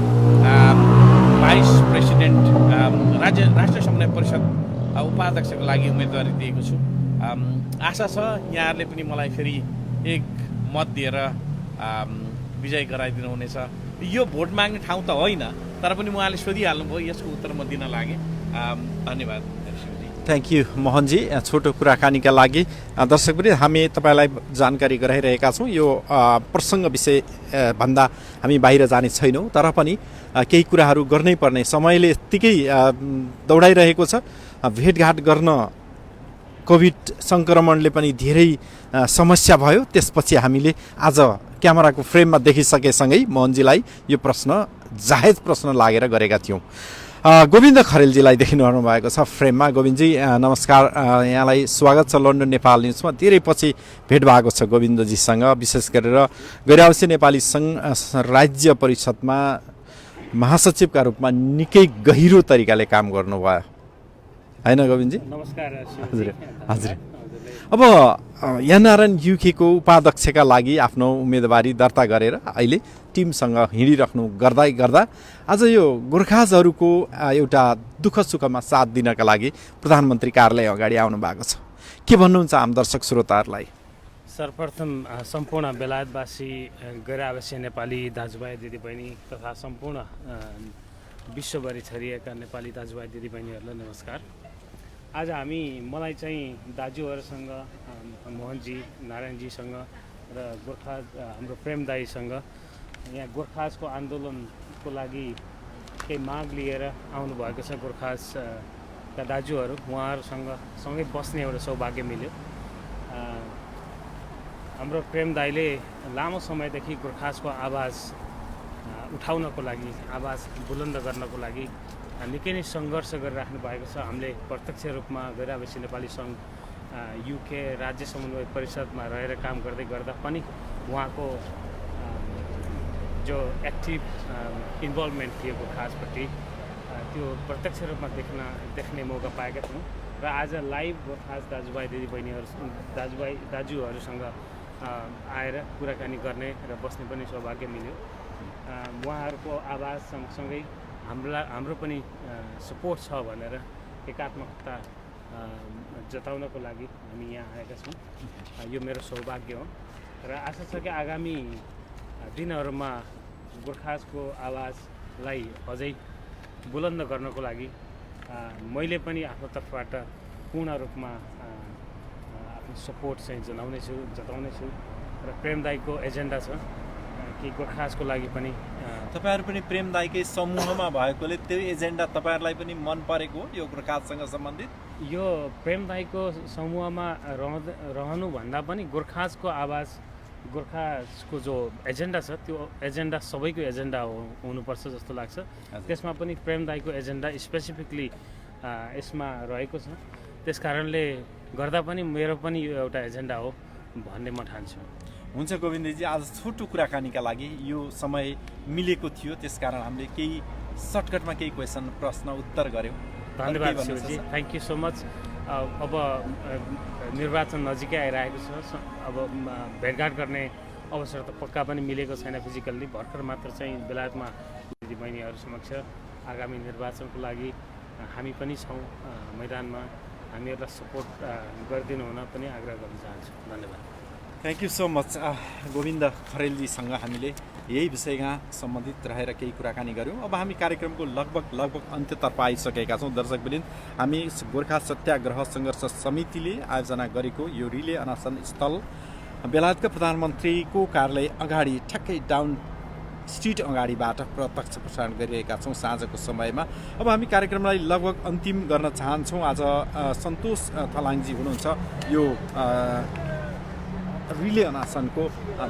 भाइस प्रेसिडेन्ट राष्ट्रिय समन्वय परिषद उपाध्यक्षको लागि उम्मेदवारी दिएको छु। आशा छ यहाँहरूले पनि मलाई फेरि एक मत दिएर विजय गराइदिनु हुनेछ। यो भोट माग्ने ठाउँ त होइन, तर पनि उहाँले सोधिहाल्नुभयो, यसको उत्तर म दिन लागेँ। धन्यवाद। थ्याङ्क यू मोहनजी, छोटो कुराकानीका लागि। दर्शकवृन्द, हामी तपाईँलाई जानकारी गराइरहेका छौँ। यो प्रसङ्ग विषय भन्दा हामी बाहिर जाने छैनौँ, तर पनि केही कुराहरू गर्नै पर्ने समयले यत्तिकै दौडाइरहेको छ। भेटघाट गर्न कोभिड सङ्क्रमणले पनि धेरै समस्या भयो। त्यसपछि हामीले आज क्यामेराको फ्रेममा देखिसकेसँगै मोहनजीलाई यो प्रश्न जायज प्रश्न लागेर गरेका थियौँ। गोविन्द खरेलजीलाई देखिनु भएको छ फ्रेममा। गोविन्दजी नमस्कार, यहाँलाई स्वागत छ लन्डन नेपाल न्युजमा। धेरै पछि भेट भएको छ गोविन्दजीसँग, विशेष गरेर गैर-आवासीय नेपाली सङ्घ राज्य परिषदमा महासचिवका रूपमा निकै गहिरो तरिकाले काम गर्नुभयो, होइन गोविन्दजी? नमस्कार। हजुर हजुर। अब एनआरएन युकेको उपाध्यक्षका लागि आफ्नो उम्मेदवारी दर्ता गरेर अहिले टिमसँग हिँडिराख्नु गर्दा आज यो गोर्खाजहरूको एउटा दुःख सुखमा साथ दिनका लागि प्रधानमन्त्री कार्यालय अगाडि आउनु भएको छ। के भन्नुहुन्छ आम दर्शक श्रोताहरूलाई? सर्वप्रथम सम्पूर्ण बेलायतवासी गैर-आवासीय नेपाली दाजुभाइ दिदीबहिनी तथा सम्पूर्ण विश्वभरि छरिएका नेपाली दाजुभाइ दिदीबहिनीहरूलाई नमस्कार। आज मलाई चाहिँ दाजुहरूसँग, मोहनजी, नारायणजीसँग र गोर्खा हाम्रो प्रेम दाईसँग यहाँ गोर्खाजको आन्दोलनको लागि केही माग लिएर आउनुभएको छ। गोर्खाजका दाजुहरू, उहाँहरूसँग सँगै बस्ने एउटा सौभाग्य मिल्यो। हाम्रो प्रेम दाईले लामो समयदेखि गोर्खाजको आवाज उठाउनको लागि, आवाज बुलन्द गर्नको लागि निकै नै सङ्घर्ष गरिराख्नु भएको छ। हामीले प्रत्यक्ष रूपमा गैर-आवासीय नेपाली सङ्घ युके राज्य समन्वय परिषदमा रहेर काम गर्दै गर्दा पनि उहाँको जो एक्टिभ इन्भल्भमेन्ट थियो गोर्खाजपट्टि, त्यो प्रत्यक्ष रूपमा देख्ने मौका पाएका थियौँ। र आज लाइभ गोर्खाज दाजुभाइ दाजुहरूसँग आएर कुराकानी गर्ने र बस्ने पनि सौभाग्य मिल्यो। उहाँहरूको आवाज सँगसँगै हाम्रो पनि सपोर्ट छ भनेर एकात्मकता जताउनको लागि हामी यहाँ आएका छौँ। यो मेरो सौभाग्य हो र आशा छ कि आगामी दिनहरूमा गोर्खाजको आवाजलाई अझै बुलन्द गर्नको लागि मैले पनि आफ्नो तर्फबाट पूर्ण रूपमा आफ्नो सपोर्ट चाहिँ जताउनेछु र प्रेम दाईको एजेन्डा छ कि गोर्खाजको लागि पनि। तपाईँहरू पनि प्रेम दाईकै समूहमा भएकोले त्यो एजेन्डा तपाईँहरूलाई पनि मन परेको हो यो गोर्खाजसँग सम्बन्धित? यो प्रेम दाईको समूहमा रहनुभन्दा पनि गोर्खाजको आवाज, गोर्खाजको जो एजेन्डा छ त्यो एजेन्डा सबैको एजेन्डा हुनुपर्छ जस्तो लाग्छ। त्यसमा पनि प्रेम दाईको एजेन्डा स्पेसिफिकली यसमा रहेको छ। त्यस कारणले गर्दा पनि मेरो पनि यो एउटा एजेन्डा हो भन्ने म ठान्छु। हुन्छ गोविन्दजी, आज छोटो कुराकानीका लागि यो समय मिलेको थियो, त्यसकारण हामीले केही सर्टकटमा केही प्रश्न उत्तर गऱ्यौँ। धन्यवाद Shivji, thank you so much. अब निर्वाचन नजिकै आइरहेको छ। अब भेटघाट गर्ने अवसर त पक्का पनि मिलेको छैन फिजिकल्ली। भर्खर मात्र चाहिँ बेलायतमा दिदीबहिनीहरू समक्ष आगामी निर्वाचनको लागि हामी पनि छौँ मैदानमा। हामीहरूलाई सपोर्ट गरिदिनु हुन पनि आग्रह गर्न चाहन्छु। धन्यवाद। Thank you so much Govind खरेलजीसँग हामीले यही विषयमा सम्बन्धित रहेर केही कुराकानी गऱ्यौँ। अब हामी कार्यक्रमको लगभग अन्त्यतर्फ आइसकेका छौँ। दर्शकवृन्द, हामी गोर्खा सत्याग्रह सङ्घर्ष समितिले आयोजना गरेको यो रिले अनसन स्थल बेलायतका प्रधानमन्त्रीको कार्यालय अगाडि ठ्याक्कै डाउन स्ट्रिट अगाडिबाट प्रत्यक्ष प्रसारण गरिरहेका छौँ साँझको समयमा। अब हामी कार्यक्रमलाई लगभग अन्तिम गर्न चाहन्छौँ। आज सन्तोष थलाङजी हुनुहुन्छ यो रिले अनसनको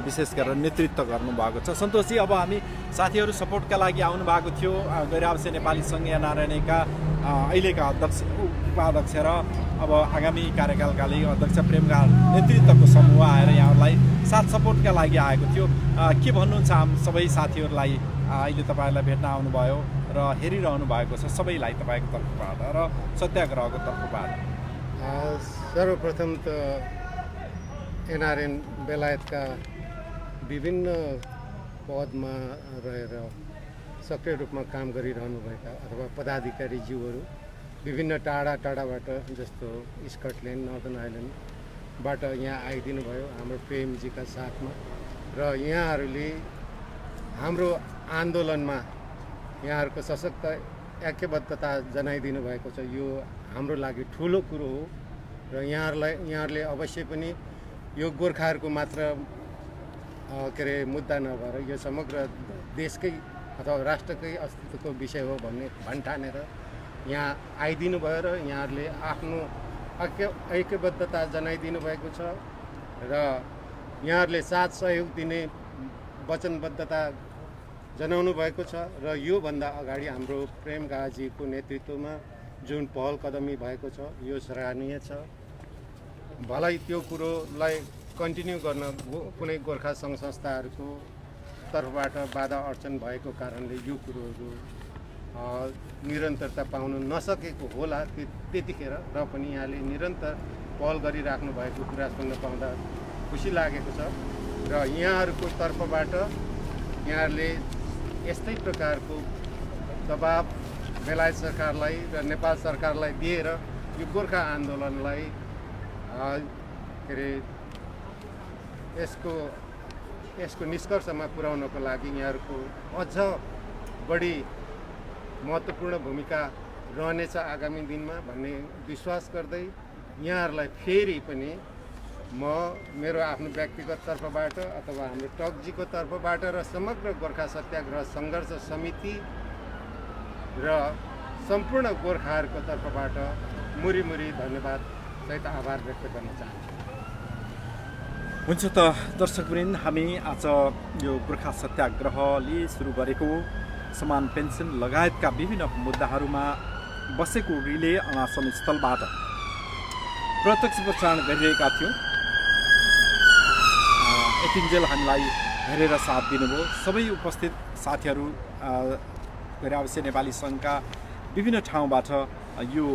विशेष गरेर नेतृत्व गर्नुभएको छ। सन्तोषजी, अब हामी साथीहरू सपोर्टका लागि आउनु भएको थियो। गैर-आवासीय नेपाली सङ्घ एनआरएनएका अहिलेका अध्यक्ष उपाध्यक्ष र अब आगामी कार्यकालका लागि अध्यक्ष प्रेमका नेतृत्वको समूह आएर यहाँहरूलाई साथ सपोर्टका लागि आएको थियो। के भन्नुहुन्छ हामी सबै साथीहरूलाई अहिले तपाईँहरूलाई भेट्न आउनुभयो र हेरिरहनु भएको छ सबैलाई तपाईँको तर्फबाट र सत्याग्रहको तर्फबाट? सर्वप्रथम त एनआरएन बेलायतका विभिन्न पदमा रहेर सक्रिय रूपमा काम गरिरहनुभएका अथवा पदाधिकारीज्यूहरू विभिन्न टाढाबाट जस्तो स्कटल्यान्ड, नर्दर्न आइल्यान्डबाट यहाँ आइदिनु भयो हाम्रो प्रेमजीका साथमा र यहाँहरूले हाम्रो आन्दोलनमा यहाँहरूको सशक्त ऐक्यबद्धता जनाइदिनु भएको छ। यो हाम्रो लागि ठुलो कुरो हो र यहाँहरूले अवश्य पनि यो गोर्खाहरूको मात्र मुद्दा नभएर यो समग्र देशकै अथवा राष्ट्रकै अस्तित्वको विषय हो भन्ने भन्ठानेर यहाँ आइदिनु भयो र यहाँहरूले आफ्नो ऐक्यबद्धता जनाइदिनु भएको छ र यहाँहरूले साथ सहयोग दिने वचनबद्धता जनाउनु भएको छ र योभन्दा अगाडि हाम्रो प्रेम गाजीको नेतृत्वमा जुन पहल कदमी भएको छ यो सराहनीय छ। भलै त्यो कुरोलाई कन्टिन्यू गर्न कुनै गोर्खा सङ्घ संस्थाहरूको तर्फबाट बाधा अडचन भएको कारणले यो कुरोहरू निरन्तरता पाउन नसकेको होला त्यतिखेर, र पनि यहाँले निरन्तर पहल गरिराख्नु भएको कुरा सुन्न पाउँदा खुसी लागेको छ र यहाँहरूको तर्फबाट यहाँहरूले यस्तै प्रकारको दबाब बेलायत सरकारलाई र नेपाल सरकारलाई दिएर यो गोर्खा आन्दोलनलाई यसको निष्कर्षमा पुर्याउनको लागि यहाँहरूको अझ बढी महत्त्वपूर्ण भूमिका रहनेछ आगामी दिनमा भन्ने विश्वास गर्दै यहाँहरूलाई फेरि पनि म मेरो आफ्नो व्यक्तिगत तर्फबाट अथवा हाम्रो टकजीको तर्फबाट र समग्र गोर्खा सत्याग्रह सङ्घर्ष समिति र सम्पूर्ण गोर्खाहरूको तर्फबाट मुरी धन्यवाद सहित आभार व्यक्त गर्न चाहन्छु। हुन्छ त दर्शकवृन्द, हामी आज यो गोर्खा सत्याग्रहले सुरु गरेको समान पेन्सन लगायतका विभिन्न मुद्दाहरूमा बसेको रिले अनसन स्थलबाट प्रत्यक्ष प्रसारण गरिरहेका थियौँ। यतिन्जेल हामीलाई हेरेर साथ दिनुभयो सबै उपस्थित साथीहरू। गैर-आवासीय नेपाली सङ्घका विभिन्न ठाउँबाट यो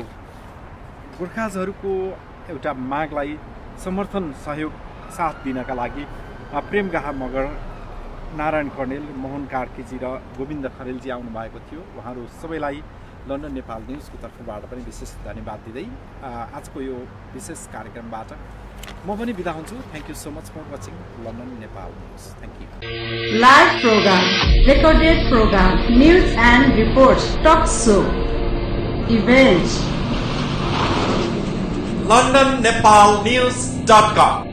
गोर्खाजहरूको एउटा मागलाई समर्थन सहयोग साथ दिनका लागि प्रेमगाहा मगर, नारायण कर्णेल, मोहन कार्कीजी र गोविन्द खरेलजी आउनुभएको थियो। उहाँहरू सबैलाई लन्डन नेपाल न्युजको तर्फबाट पनि विशेष धन्यवाद दिँदै आजको यो विशेष कार्यक्रमबाट म पनि बिदा हुन्छु। Thank you so much for watching London Nepal news. Thank you. Live program, recorded program, news and reports, talk show, events. LondonNepalNews.com